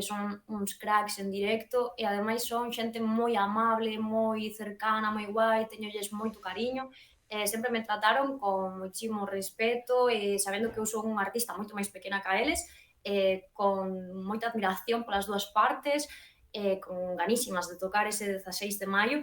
son uns cracks en directo e ademais son xente moi amable, moi cercana, moi guai, teñolles moito cariño, sempre me trataron con moitísimo respeto e sabendo que eu son unha artista moito máis pequena que eles, con moita admiración polas dúas partes, con ganísimas de tocar ese 16 de maio,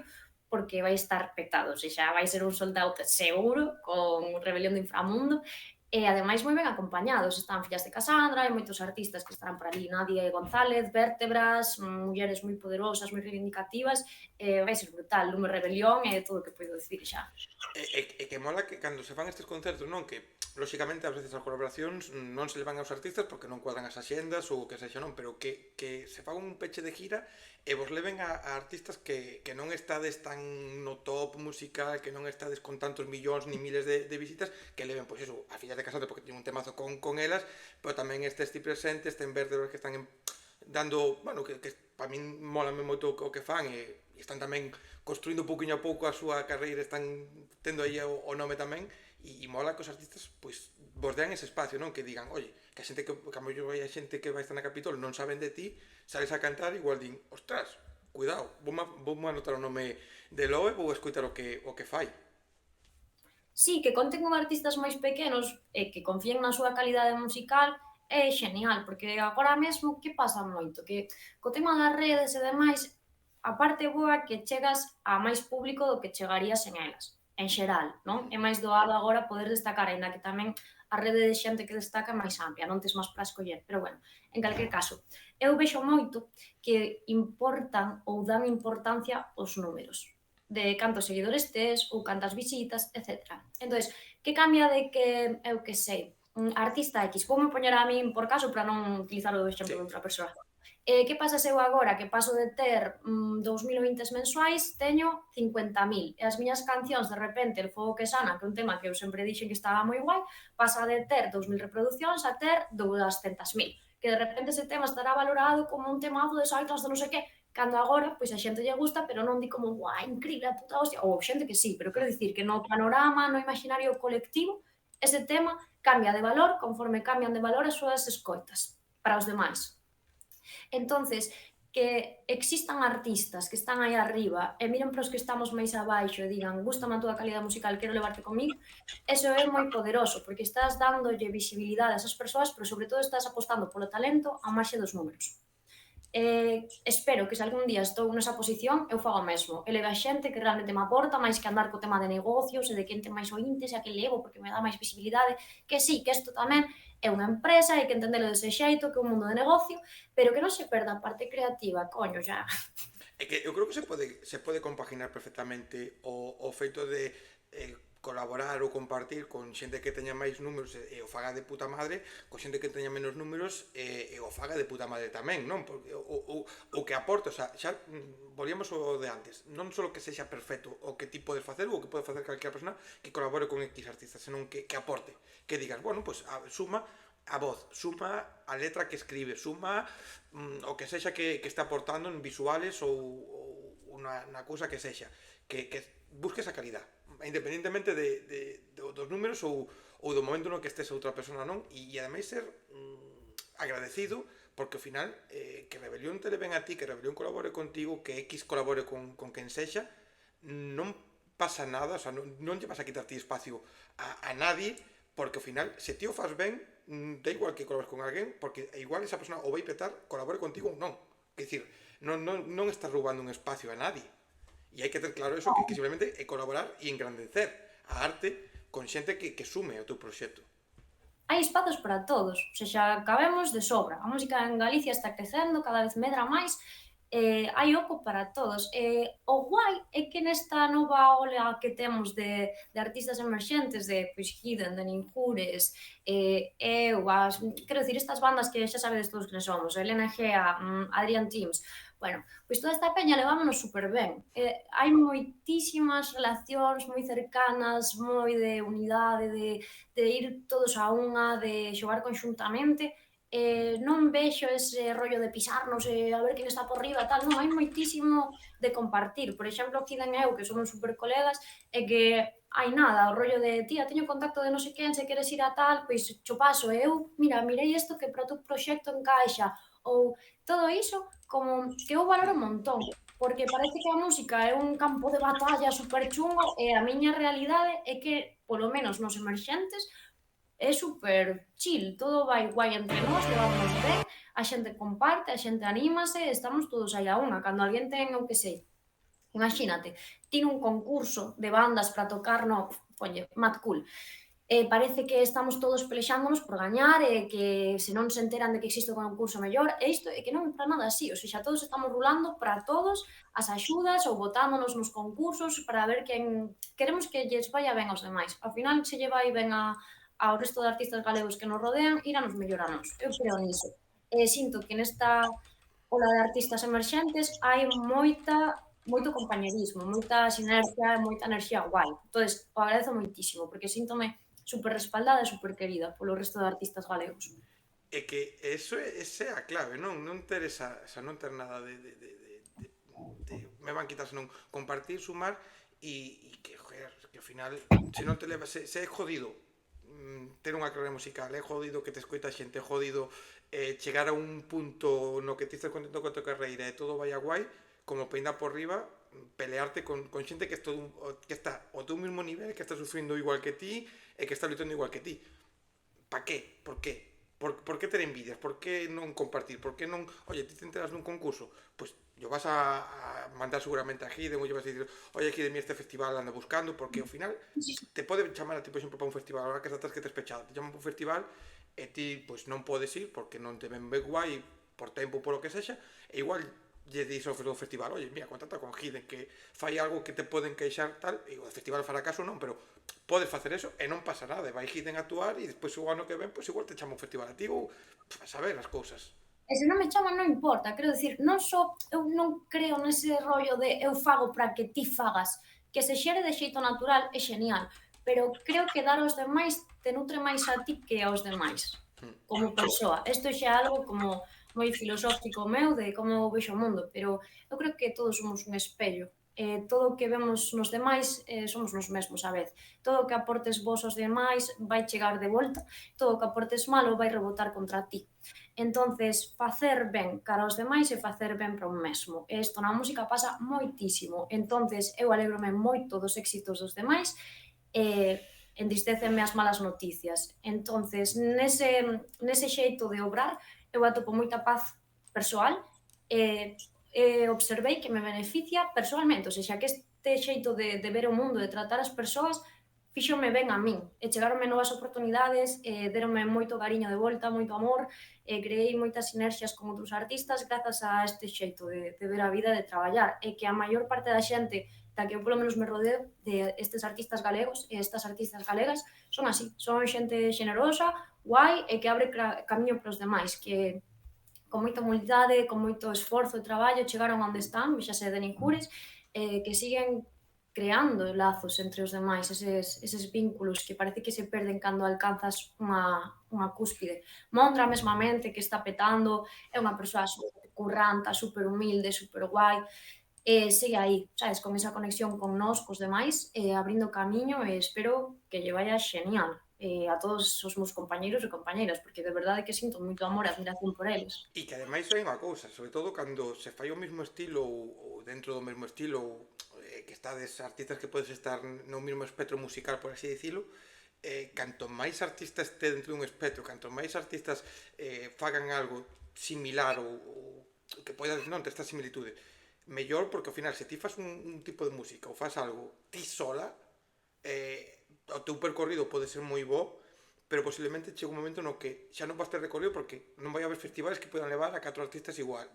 porque vai estar petado, ou seja, vai ser un sold out seguro, con Rebelión do Inframundo, e ademais moi ben acompañados, están Fillas de Casandra, hai moitos artistas que estarán por ali, Nadia González, Vértebras, mulleres moi poderosas, moi reivindicativas, vai ser brutal, Lume Rebelión e todo o que podo dicir xa. E que mola que cando se fan estes concertos, non? Que lóxicamente, ás veces as colaboracións non se le van aos artistas porque non cuadran as axendas ou o que sexa, non, pero que se faga un peche de gira e vos leven a artistas que non estades tan no top musical, que non estades con tantos millóns ni miles de visitas, que leven, pois iso, a fillas de Casante porque tiene un temazo con elas, pero tamén estes ti presentes, ten verdes que están dando, bueno, que para min mola moito o que fan e están tamén construindo pouquinho a pouco a súa carreira, están tendo aí o nome tamén, e mola que os artistas pois vos dean ese espacio, non? Que digan, oye, que a xente que a mellor hai a xente que vai estar na Capitol non saben de ti, sales a cantar e igual din, ostras, cuidado, vou anotar o nome de Loe, vou escutar o que fai. Sí, que conten con artistas máis pequenos e que confíen na súa calidade musical é genial, porque agora mesmo que pasa moito? Que co tema das redes e demais, a parte boa que chegas a máis público do que chegarías en elas, en xeral, non? É máis doado agora poder destacar, aínda que tamén a rede de xente que destaca é máis amplia, non tes máis para escoller, pero bueno, en calquer caso, eu vexo moito que importan ou dan importancia aos números de cantos seguidores tes ou cantas visitas, etc. Entonces, que cambia de que, eu que sei, artista X, voume poñer a min por caso para non utilizar o exemplo Sí. de outra persoa. Que pasa se eu agora que paso de ter 2020 mensuais, teño 50.000 e as miñas cancións de repente El fogo que sana, que é un tema que eu sempre dixen que estaba moi guai, pasa de ter 2.000 reproduccións a ter 200.000, que de repente ese tema estará valorado como un temazo de saitas de non sei que, cando agora, pois a xente lle gusta, pero non di como, guai, increíble, a puta hostia, ou xente que sí, pero quero dicir que no panorama, no imaginario colectivo, ese tema cambia de valor conforme cambian de valor as súas escoitas para os demais. Entonces, que existan artistas que están aí arriba e miren para os que estamos máis abaixo e digan, gústame a túa calidad musical, quero levarte comigo, eso é moi poderoso, porque estás dándolle visibilidade a esas persoas, pero sobre todo estás apostando polo talento a marxe dos números. Espero que se algún día estou nesa posición, eu fago o mesmo. Eleve a xente que realmente me aporta, máis que andar co tema de negocios e de quen ten máis ointes e a que levo porque me dá máis visibilidade, que sí, que isto tamén é unha empresa, hai que entendelo dese xeito, que é un mundo de negocio, pero que non se perda a parte creativa, coño, xa. É que eu creo que se pode compaginar perfectamente o feito de colaborar ou compartir con xente que teña máis números e o faga de puta madre, con xente que teña menos números e o faga de puta madre tamén, non? Porque o que aporta, o sea, xa volvíamos o de antes, non só que sexa perfecto o que ti podes facer ou o que pode facer calquera persona que colabore con X artista, senón que aporte, que digas, bueno, pues suma a voz, suma a letra que escribe, suma o que sexa que está aportando en visuales ou na cousa que sexa, que busques a calidad, independentemente dos números ou do momento no que estés a outra persona, non? E ademais ser agradecido porque ao final que Rebelión te le ven a ti, que Rebelión colabore contigo, que X colabore con quen sexa, non pasa nada, o sea, non lle vas a quitar ti espacio a nadie, porque ao final, se ti o faz ben, da igual que colabores con alguén, porque igual esa persona o vai petar, colabore contigo ou non. Quer dicir, non estás roubando un espacio a nadie. E hai que ter claro eso, que simplemente é colaborar e engrandecer a arte con xente que sume ao teu proxecto. Hai espazos para todos, o sea, xa cabemos de sobra. A música en Galicia está crecendo, cada vez medra máis, hai oco para todos. O guai é que nesta nova ola que temos de artistas emerxentes, de pois, Hidden, de Ninjures, eu, quero dicir, estas bandas que xa sabedes todos que somos, Elena Gea, Adrián Tims, bueno, pois toda esta peña levámonos super ben. Hai moitísimas relacións moi cercanas, moi de unidade, de ir todos a unha, de xogar conxuntamente, non vexo ese rollo de pisarnos e a ver quen está por riba, tal, non, hai moitísimo de compartir. Por exemplo, Kiden e eu, que somos super colegas, e que hai nada, o rollo de, tía, teño contacto de non sei quen, se queres ir a tal, pois cho paso, e eu, mira, mirei isto que para o teu proxecto encaixa, ou todo iso, como que eu valoro un montón, porque parece que a música é un campo de batalla super chungo e a miña realidade é que, polo menos nos emerxentes, é super chill, todo vai guai entre nós, levámonos ben, a xente comparte, a xente anímase, estamos todos aí a unha. Cando alguén ten, eu que sei, imagínate, tiene un concurso de bandas para tocar no, oye, Mad Cool, parece que estamos todos pelexándonos por gañar e que se non se enteran de que existe un concurso mellor, e isto é que non é para nada así, o sea, todos estamos rulando para todos as axudas ou botándonos nos concursos para ver quen queremos que lles vaya ben aos demais. Ao final, se lle vai ben a ao resto de artistas galegos que nos rodean, iranos mellor a nós. Eu creo niso. Sinto que nesta ola de artistas emerxentes hai moito compañerismo, moita sinergia e moita enerxía guai. Entonces, o agradezo moitísimo, porque síntome super respaldada e super querida polo resto de artistas galegos. É que esa é a clave, non ter non ter nada me van quitar, senón compartir, sumar e que, joder, que ao final se non te leva, se é jodido ter unha carreira musical, é jodido que te escoita xente, é jodido chegar a un punto no que ti estás contento con a tua carreira e todo vai a guai, como peinda por riba, pelearte con xente que está ao teu mesmo nivel, que está sufrindo igual que ti e que está lutando igual que ti. Pa qué? Por qué? Por que ter envidias? Por que non compartir? Por que non... Oye, ti te enteras nun concurso, pois yo vas a mandar seguramente a Hidden ou lle vas a dicir, oye, aquí de mí este festival anda buscando, porque ao final te pode chamar a ti, por exemplo, para un festival, ahora que estás que te pechado, te chaman para un festival e ti pois non podes ir porque non te ven guai por tempo, por o que sexa, e igual lle dis ao festival, oye, mira, contacta con Hidden, que fai algo que te poden queixar tal, e o festival fará caso non, pero podes facer eso e non pasa nada, vai Hidden a actuar e despois o ano que ven, pois igual te chama un festival a ti ou a saber as cousas. E se non me chaman non importa, quero dicir, non só eu non creo nese rollo de eu fago para que ti fagas, que se xere de xeito natural é genial, pero creo que dar aos demais te nutre máis a ti que aos demais, como persoa. Isto xa é algo como moi filosófico meu de como eu vexo o mundo, pero eu creo que todos somos un espello. Todo o que vemos nos demais somos nos mesmos a vez. Todo o que aportes vos aos demais vai chegar de volta, todo o que aportes malo vai rebotar contra ti. Entonces, facer ben cara aos demais e facer ben para un mesmo. E isto na música pasa moitísimo. Entonces, eu alegrome moito dos éxitos dos demais e entristeceme as malas noticias. Entonces, nese xeito de obrar, eu atopo moita paz persoal e observei que me beneficia persoalmente, ou seja, que este xeito de ver o mundo, de tratar as persoas, fíxome ben a min, e chegaronme novas oportunidades, deronme moito cariño de volta, moito amor, e creei moitas sinerxias con outros artistas grazas a este xeito de ver a vida, de traballar, e que a maior parte da xente da que eu polo menos me rodeo de estes artistas galegos e estas artistas galegas son así, son xente xenerosa, guai e que abre camiño para os demais, que con moita humildade, con moito esforzo e traballo chegaron onde están, vexase de Nincures, que siguen creando lazos entre os demais, eses vínculos que parece que se perden cando alcanzas unha cúspide. Mondra mesmamente, que está petando, é unha persoa super curranta, super humilde, super guai, segue aí, sabes, con esa conexión con nós, cos demais, abrindo camiño e espero que lle vaya genial a todos os meus compañeiros e compañeiras, porque de verdade que sinto moito amor e admiración por eles. E que ademais hai unha cousa, sobre todo cando se fai o mesmo estilo ou dentro do mesmo estilo que estades artistas que podes estar no mesmo espectro musical, por así dicilo, canto máis artistas este dentro dun espectro, canto máis artistas fagan algo similar ou que poidas non ter esta similitude, mellor, porque ao final se ti fas un tipo de música ou fas algo ti sola, o teu percorrido pode ser moi bo, pero posiblemente chega un momento no que xa non vas ter recorrido porque non vai haber festivales que podan levar a 4 artistas igual,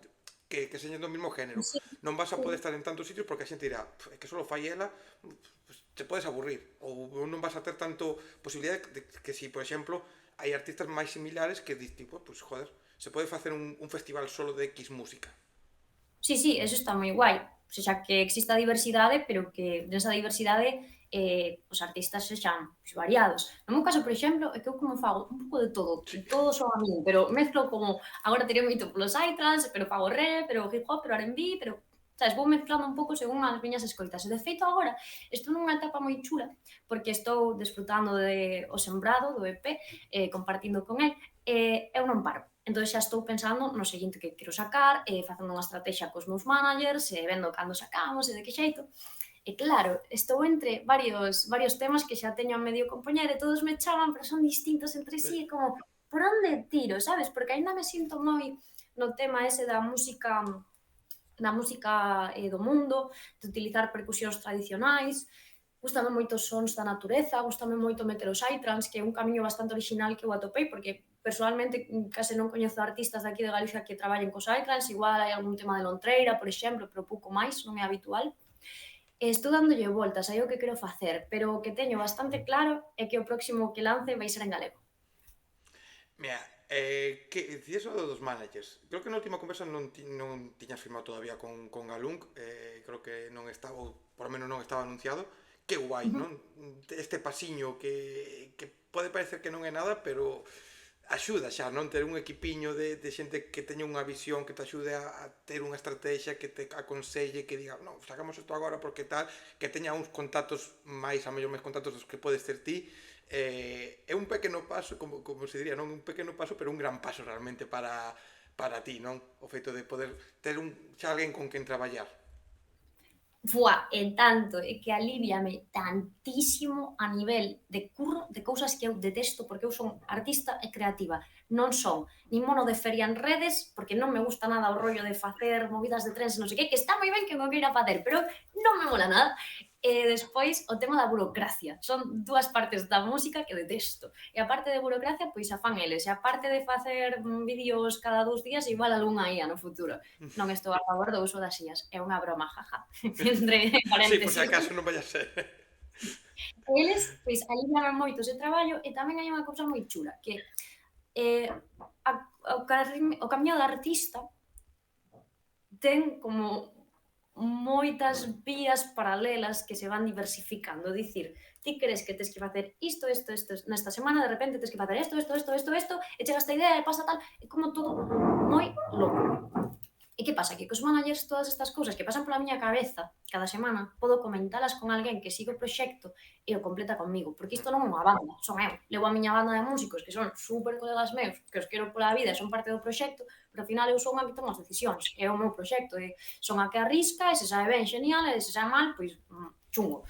que señen do mesmo género. Sí, Non vas a sí. poder estar en tantos sitios porque a xente dirá, é que só fai ela, pues, te podes aburrir, ou non vas a ter tanto posibilidade de que si, por exemplo, hai artistas máis similares que dis, tipo, pues, joder, se pode facer un festival solo de X música. Sí, sí, eso está moi guai. O sea, que exista diversidade, pero que nesa diversidade os artistas sexan variados. No meu caso, por exemplo, é que eu como fago un pouco de todo son a min, pero mezclo como, agora tirei moito polo psytrance, pero fago rap, pero hip hop, pero R&B, pero sabes, vou mezclando un pouco según as miñas escoitas. E de feito agora estou nunha etapa moi chula, porque estou desfrutando de o sembrado do EP, compartindo con el, e eu non paro. Entón xa estou pensando no seguinte que quero sacar, facendo unha estrategia cos meus managers, vendo cando sacamos e de que xeito. E claro, estou entre varios temas que xa teño a medio compoñer e todos me chaman, pero son distintos entre sí, e como, por onde tiro, sabes? Porque aínda me sinto moi no tema ese da música do mundo, de utilizar percusións tradicionais, gustame moito os sons da natureza, gustame moito meter os psytrance, que é un camiño bastante original que eu atopei, porque persoalmente case non coñezo artistas daqui de Galicia que traballen cos psytrance, igual hai algún tema de Lontreira, por exemplo, pero pouco máis, non é habitual. Estou dándolle voltas, aí o que quero facer, pero o que teño bastante claro é que o próximo que lance vai ser en galego. Mira, que dicías o dos managers. Creo que na última conversa non tiñas firmado todavía con Galung, creo que non estaba, ou por lo menos non estaba anunciado. Que guai, non? Este pasiño que pode parecer que non é nada, pero axuda xa, non? Ter un equipiño de xente que teña unha visión, que te axude a ter unha estrategia, que te aconselle, que diga, non, sacamos isto agora porque tal, que teña uns contactos máis, a mellor máis contactos dos que podes ter ti. É un pequeno paso, como se diría, non un pequeno paso, pero un gran paso realmente para ti, non? O feito de poder ter xa alguén con quen traballar. Buah, e tanto, é que aliviame tantísimo a nivel de curro, de cousas que eu detesto, porque eu son artista e creativa. Non son nin mono de feria en redes, porque non me gusta nada o rollo de facer movidas de trens, non sei que está moi ben que me queira facer, pero non me mola nada. E despois, o tema da burocracia. Son dúas partes da música que detesto. E a parte de burocracia, pois a fan eles. E a parte de facer vídeos cada 2 días, igual algunha ía no futuro. Non estou a favor do uso das IAs. É unha broma, jaja. Entre Sí, por se paréntesis. acaso non vaya a ser. Eles, pois, alivian moito ese traballo e tamén hai unha cousa moi chula, que a, o camiño do artista ten como moitas vías paralelas que se van diversificando. Dicir, ti crees que tes que facer isto, nesta semana, de repente tes que facer isto, e chega esta idea e pasa tal, é como todo moi loco. E que pasa? Que cos managers todas estas cousas que pasan pola miña cabeza cada semana, podo comentalas con alguén que sigue o proxecto e o completa comigo, porque isto non é unha banda, son eu. Levo a miña banda de músicos que son super colegas meus, que os quero pola vida e son parte do proxecto, pero ao final eu son a que tomo as decisións, é o meu proxecto, e son a que arrisca, e se sabe ben, genial, e se sabe mal, pois chungo.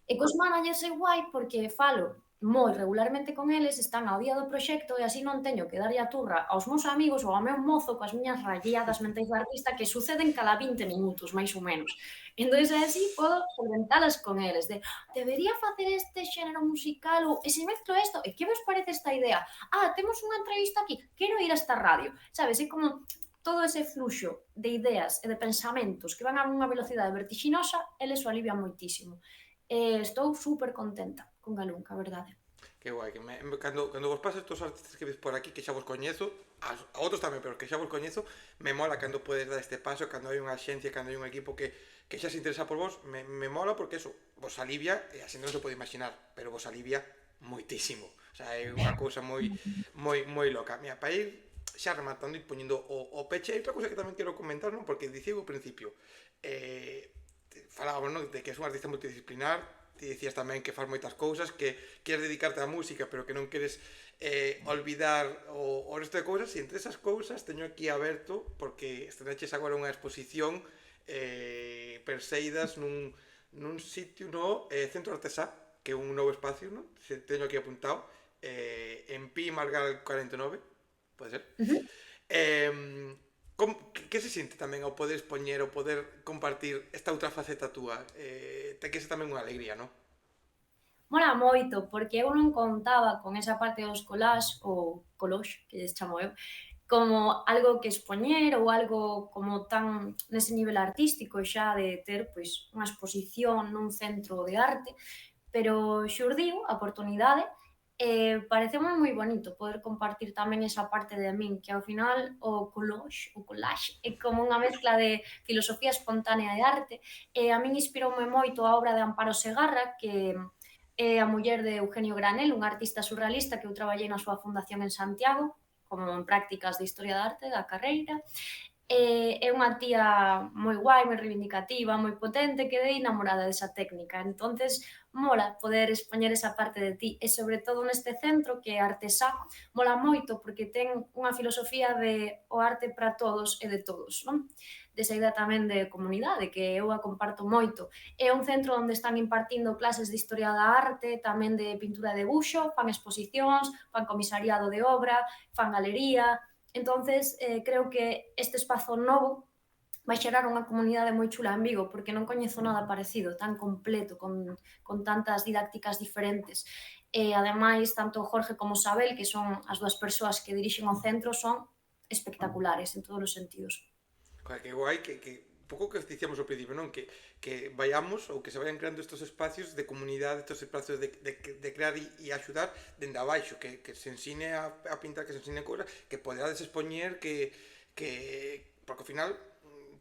E cos managers é guai porque falo moi regularmente con eles, están ao día do proxecto e así non teño que darlle a turra aos meus amigos ou ao meu mozo coas miñas ralladas mentais de artista que suceden cada 20 minutos, máis ou menos. Entón, así podo solventalas con eles, de debería facer este xénero musical ou e se mezclo isto, e que vos parece esta idea? Ah, temos unha entrevista aquí, quero ir a esta radio. Sabes, é como todo ese fluxo de ideas e de pensamentos que van a unha velocidade vertixinosa, eles o alivian moitísimo. Estou super contenta con Galunca, a verdade. Que guai, cando vos pasa estos artistas que ves por aquí que xa vos coñezo, a outros tamén, pero que xa vos coñezo, me mola cando podes dar este paso, cando hai unha axencia, cando hai un equipo que xa se interesa por vos, me mola porque eso, vos alivia, e a xente non se pode imaginar, pero vos alivia moitísimo. O sea, é unha cousa moi loca. Mira, para ir xa rematando e poñendo o peche, hai outra cousa que tamén quero comentar, non? Porque dicía ao principio, falábamos, non? De que és un artista multidisciplinar, ti dicías tamén que faz moitas cousas, que queres dedicarte á música, pero que non queres olvidar o resto de cousas, e entre esas cousas teño aquí aberto, porque estrenaches agora unha exposición Perseidas nun sitio no Centro Artesá, que é un novo espacio, non? Se teño aquí apuntado, en Pi Margal 49, pode ser? Que se sinte tamén ao poder expoñer, ao poder compartir esta outra faceta túa? Ten que ser tamén unha alegría, non? Mola moito, porque eu non contaba con esa parte dos collage, ou collage, que lles chamo eu, como algo que expoñer ou algo como tan nese nivel artístico xa de ter pois unha exposición nun centro de arte, pero xurdiu a oportunidade e pareceume moi bonito poder compartir tamén esa parte de min, que ao final o collage é como unha mezcla de filosofía espontánea e arte, e a min inspiroume moito a obra de Amparo Segarra, que é a muller de Eugenio Granel, un artista surrealista que eu traballei na súa fundación en Santiago, como en prácticas de Historia da Arte da carreira, é unha tía moi guai, moi reivindicativa, moi potente, quedei enamorada desa técnica. Entonces, mola poder expoñer esa parte de ti, e sobre todo neste centro que é Artesá, mola moito porque ten unha filosofía de o arte para todos e de todos, non? Desa idea tamén de comunidade, que eu a comparto moito. É un centro onde están impartindo clases de historia da arte, tamén de pintura e debuxo, fan exposicións, fan comisariado de obra, fan galería. Entonces, creo que este espazo novo vai xerar unha comunidade moi chula en Vigo, porque non coñezo nada parecido, tan completo, con tantas didácticas diferentes. E, ademais, tanto Jorge como Sabel, que son as dúas persoas que dirixen o centro, son espectaculares en todos os sentidos. Joder, que guai que pouco que dicíamos ao principio, non? Que vayamos ou que se vayan creando estos espacios de comunidade, estos espacios de crear e axudar dende abaixo, que se ensine a pintar, que se ensine cousas, que poderades expoñer, porque ao final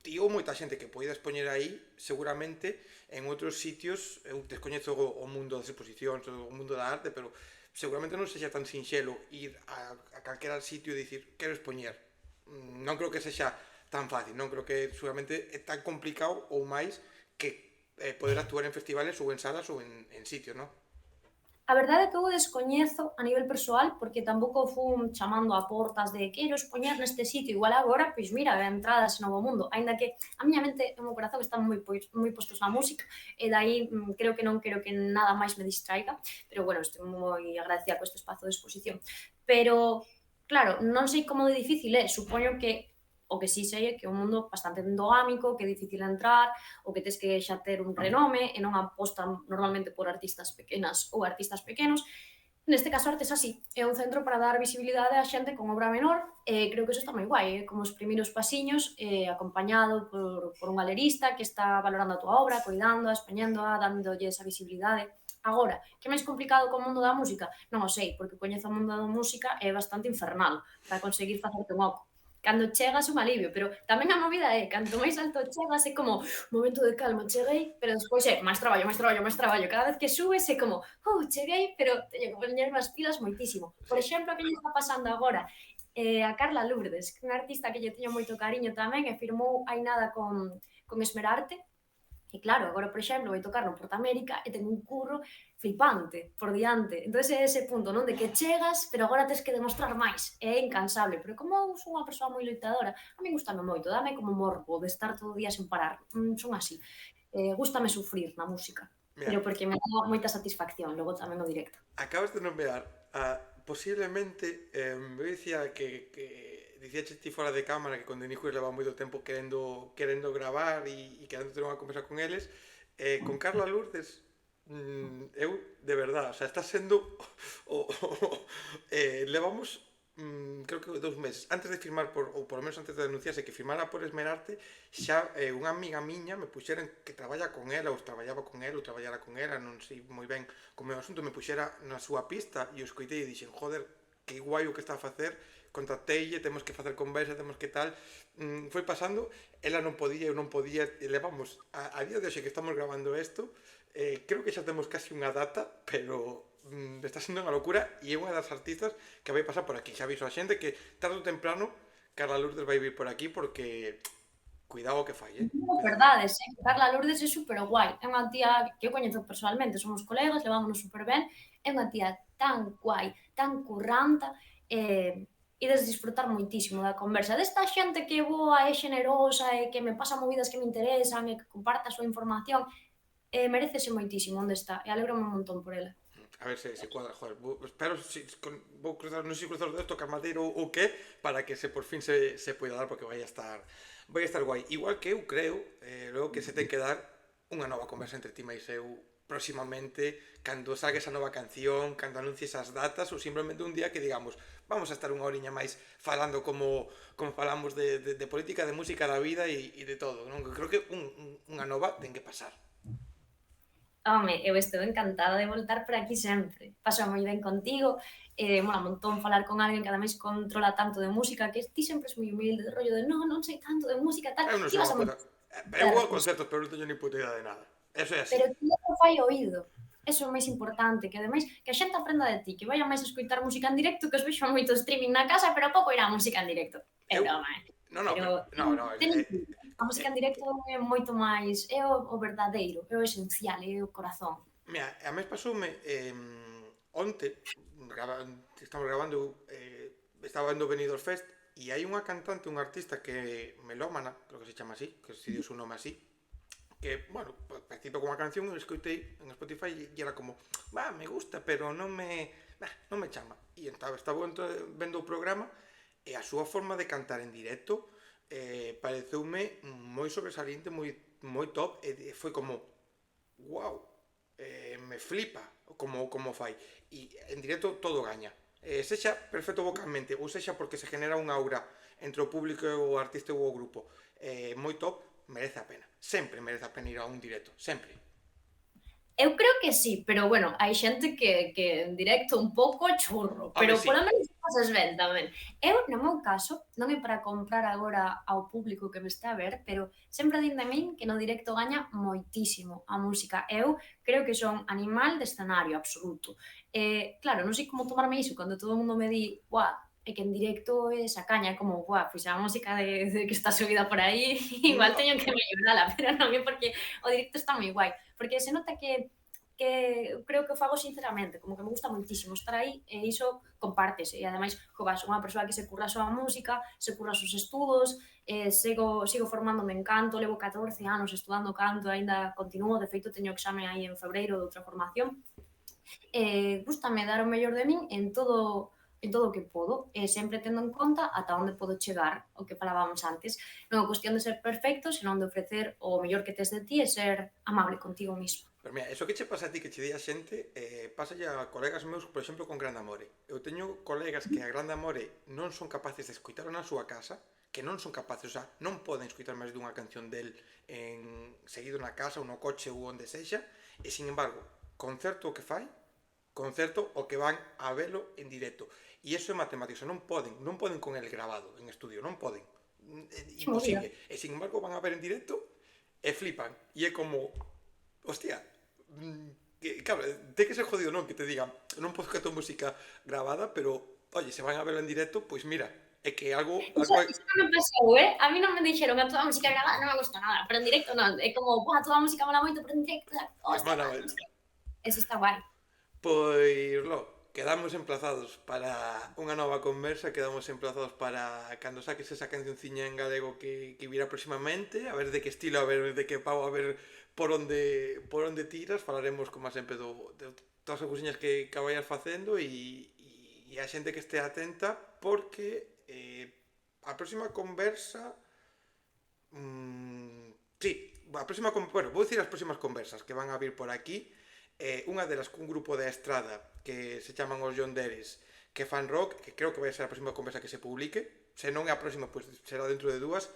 tío moita xente que poida expoñer aí seguramente en outros sitios. Eu descoñezo o mundo das exposicións, o mundo da arte, pero seguramente non sexa tan sinxelo ir a calquera sitio e dicir quero expoñer. Non creo que sexa tan fácil, non creo que seguramente é tan complicado ou máis que poder actuar en festivales ou en salas ou en sitios, non? A verdade é que eu descoñezo a nivel persoal, porque tampouco fun chamando a portas de quero expoñer neste sitio, igual agora, pois mira, a entrada a ese novo mundo, aínda que a miña mente e o meu corazón están moi postos na música, e dai creo que non quero que nada máis me distraiga, pero bueno, estou moi agradecida con este espazo de exposición. Pero, claro, non sei como de difícil é, supoño que o que sí sei é que é un mundo bastante endogámico, que é difícil entrar, o que tes que xa ter un renome e non apostan normalmente por artistas pequenas ou artistas pequenos. Neste caso, Artesa sí, é un centro para dar visibilidade a xente con obra menor, e creo que eso está moi guai, como os primeiros pasiños, acompañado por un galerista que está valorando a túa obra, cuidándoa, expoñéndoa, dándolle esa visibilidade. Agora, que é máis complicado co mundo da música? Non o sei, porque coñezo o mundo da música é bastante infernal para conseguir facerte un oco. Cando chegas un alivio, pero tamén a movida é, canto máis alto chegas é como momento de calma, cheguei, pero despois é máis traballo, máis traballo, máis traballo. Cada vez que subes é como, cheguei, pero teño que poñerme as pilas moitísimo. Por Sí. exemplo, a que lle está pasando agora a Carla Lourdes, que é unha artista que lle teño moito cariño tamén e firmou hai nada con Esmerarte. E claro, agora, por exemplo, vai tocar no Portamérica e ten un curro flipante por diante. Entón é ese punto, non? De que chegas, pero agora tes que demostrar máis. É incansable. Pero como eu sou unha persoa moi loitadora, a mí gustame moito, dame como morbo de estar todo o día sen parar. Son así. Gústame sufrir na música. Pero Mira, porque me dá moita satisfacción, logo tamén o directo. acabas de nomear posiblemente, eu dicía que dicía ti fora de cámara que con Denis leva moito tempo querendo gravar e querendo ter unha conversa con eles. Con Carla Lourdes, eu de verdad, o sea, está sendo levamos creo que 2 meses antes de firmar ou por lo menos antes de denunciarse que firmara por Esmerarte, xa unha amiga miña me puxera que traballa con ela ou traballaba con ela ou traballara con ela, non sei moi ben como é o asunto, me puxera na súa pista e o escoitei e dixen, joder, que guai o que está a facer, contacteille, temos que facer conversa, temos que tal. Foi pasando, ela non podía, eu non podía, e levamos a día de hoxe que estamos grabando isto, creo que xa temos casi unha data, pero está sendo unha locura e é unha das artistas que vai pasar por aquí. Xa aviso a xente que tarde ou temprano Carla Lourdes vai vir por aquí porque cuidado o que fai, Non, cuidado. verdade, sí. Carla Lourdes é super guai. É unha tía que eu coñezo personalmente, somos colegas, levámonos super ben. É unha tía tan guai, tan curranta, e des disfrutar moitísimo da conversa. Desta xente que boa, é xenerosa e que me pasa movidas que me interesan e que comparta a súa información, merecese moitísimo onde está e alégrome un montón por ela. A ver se cuadra, joder, espero vou cruzar, non sei se cruzar os dedos, tocar madeiro ou que, para que se por fin se poida dar, porque vai a estar guai. Igual que eu creo, logo que se ten que dar unha nova conversa entre ti máis eu próximamente, cando salga esa nova canción, cando anuncies as datas, ou simplemente un día que digamos, vamos a estar unha horiña máis falando como falamos de política, de música, da vida e de todo, non? Creo que unha nova ten que pasar. Home, eu estou encantada de voltar por aquí sempre. Paso moi ben contigo, mola un montón falar con alguén que ademais controla tanto de música, que ti sempre és moi humilde, de rollo de non sei tanto de música, tal, Eu non ti sei vas unha a puta... Eu vou a metertes, concertos, pero non teño ni puta idea de nada. Eso é así. pero ti non fai oído. Eso é o máis importante, que ademais que a xente aprenda de ti, que vaya máis a escoitar música en directo, que os vexo moito streaming na casa, pero pouco ir á música en directo. É Eu... broma, No, no, pero... pero No, no, ten a música en directo é moito máis, é o verdadeiro, é o esencial, é o corazón. mira, a mes pasoume onte, estamos grabando, estaba vendo Benidorm Fest e hai unha cantante, unha artista que melómana, creo que se chama así, que se dio su nome así, que, bueno, participou con unha canción e escoitei en Spotify e era como, me gusta, pero non me chama. E estaba vendo o programa e a súa forma de cantar en directo pareceume moi sobresaliente, moi top, e foi como, wow, me flipa como fai. E en directo todo gaña. Sexa perfecto vocalmente ou sexa porque se genera unha aura entre o público e o artista ou o grupo moi top, merece a pena. Sempre merece a pena ir a un directo, sempre. Eu creo que sí, pero bueno, hai xente que en directo un pouco churro, Home, pero sí. polo menos pasas ben tamén. Eu, no meu caso, non é para comprar agora ao público que me está a ver, pero sempre din de min que no directo gaña moitísimo a música. Eu creo que son animal de escenario absoluto. Claro, non sei como tomarme iso cando todo o mundo me di, buah, é que en directo é esa caña, é como, buah, pois a música de que está subida por aí, igual No, teño que mellorala, pero non é porque o directo está moi guai. Porque se nota que eu creo que o fago sinceramente, como que me gusta moitísimo estar aí e iso compártese. E ademais, vas, unha persoa que se curra a súa música, se curra os seus estudos, sigo formándome en canto, levo 14 anos estudando canto, aínda continuo, de feito teño exame aí en febreiro de outra formación. Gústame dar o mellor de min en todo o que podo, e sempre tendo en conta ata onde podo chegar, o que falábamos antes. Non é cuestión de ser perfecto, senón de ofrecer o mellor que tes de ti e ser amable contigo mismo. pero mira, eso que che pasa a ti que che di a xente, pasa a colegas meus, por exemplo, con Gran Amore. Eu teño colegas que a Gran Amore non son capaces de escoitalo na súa casa, que non son capaces, o sea, non poden escoitar máis dunha canción del seguido na casa ou no coche ou onde sexa, e sin embargo, concerto o que fai, concerto o que van a velo en directo. E iso é matemático, non poden con el grabado en estudio, non poden. Que movida. Imposible. E sin embargo van a ver en directo e flipan. E é como, hostia, claro, ten que ser jodido, non? Que te digan, non podes que a tua música grabada, pero, oye, se van a verlo en directo, pois mira, é que Iso non me pasou, A mí non me dixeron a toda a música gravada non me gusta nada, pero en directo non. É como, buah, toda a música mola moito, pero en directo, hostia, Mala man, vez. non sei. Eso está guai. Pois, quedamos emplazados para unha nova conversa, quedamos emplazados para cando saques esa cancionciña en galego que virá próximamente, a ver de que estilo, a ver de que pau, a ver por onde tiras, falaremos como sempre de todas as cousiñas que vayas facendo e a xente que este atenta porque a próxima conversa sí, bueno, vou dicir as próximas conversas que van a vir por aquí. Unha delas cun grupo de Estrada que se chaman os Yonderes, que fan rock, que creo que vai ser a próxima conversa que se publique. Se non é a próxima, pois será dentro de dúas.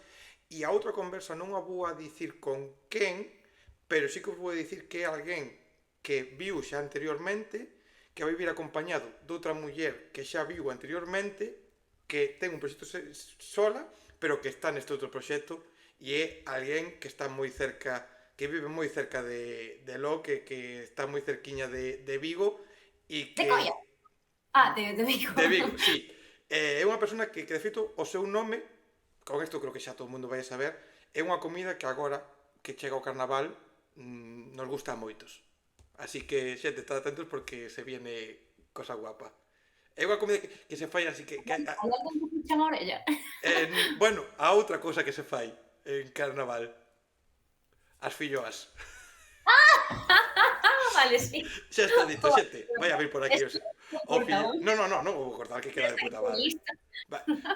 E a outra conversa non a vou a dicir con quen, pero sí que vos vou a dicir que é alguén que viu xa anteriormente, que vai vir acompañado de outra muller que xa viu anteriormente, que ten un proxecto sola, pero que está neste outro proxecto, e é alguén que está moi cerca, que vive moi cerca de Lo, que está moi cerquiña de Vigo, e De que... Coia? De Vigo. De Vigo, sí. É unha persona que de feito, o seu nome, con isto creo que xa todo o mundo vai a saber, é unha comida que agora, que chega ao carnaval, nos gusta a moitos. Así que, xente, estad atentos porque se viene cosa guapa. É unha comida que se fai así Hai alguén que puxa a orella? bueno, a outra cousa que se fai en carnaval. As filloas. Vale, sí. Xa está dito, xente. Vai a vir por aquí o fillo. Corta, Non vou cortar, que queda de puta madre.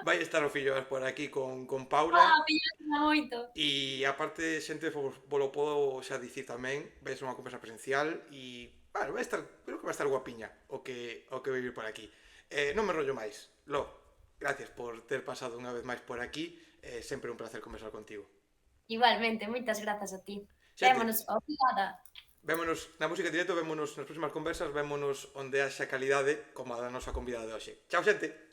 Vai estar o filloas por aquí con Paula. Pillasme moito. E aparte, xente, volo podo xa dicir tamén, vai ser unha conversa presencial e, bueno, creo que vai estar guapiña o que vai vir por aquí. Non me rollo máis. Gracias por ter pasado unha vez máis por aquí. Sempre un placer conversar contigo. Igualmente, moitas grazas a ti. Xente, Vémonos, obrigada. vémonos na música en directo, vémonos nas próximas conversas, vémonos onde haxa calidade como a da nosa convidada de hoxe. Chao, xente!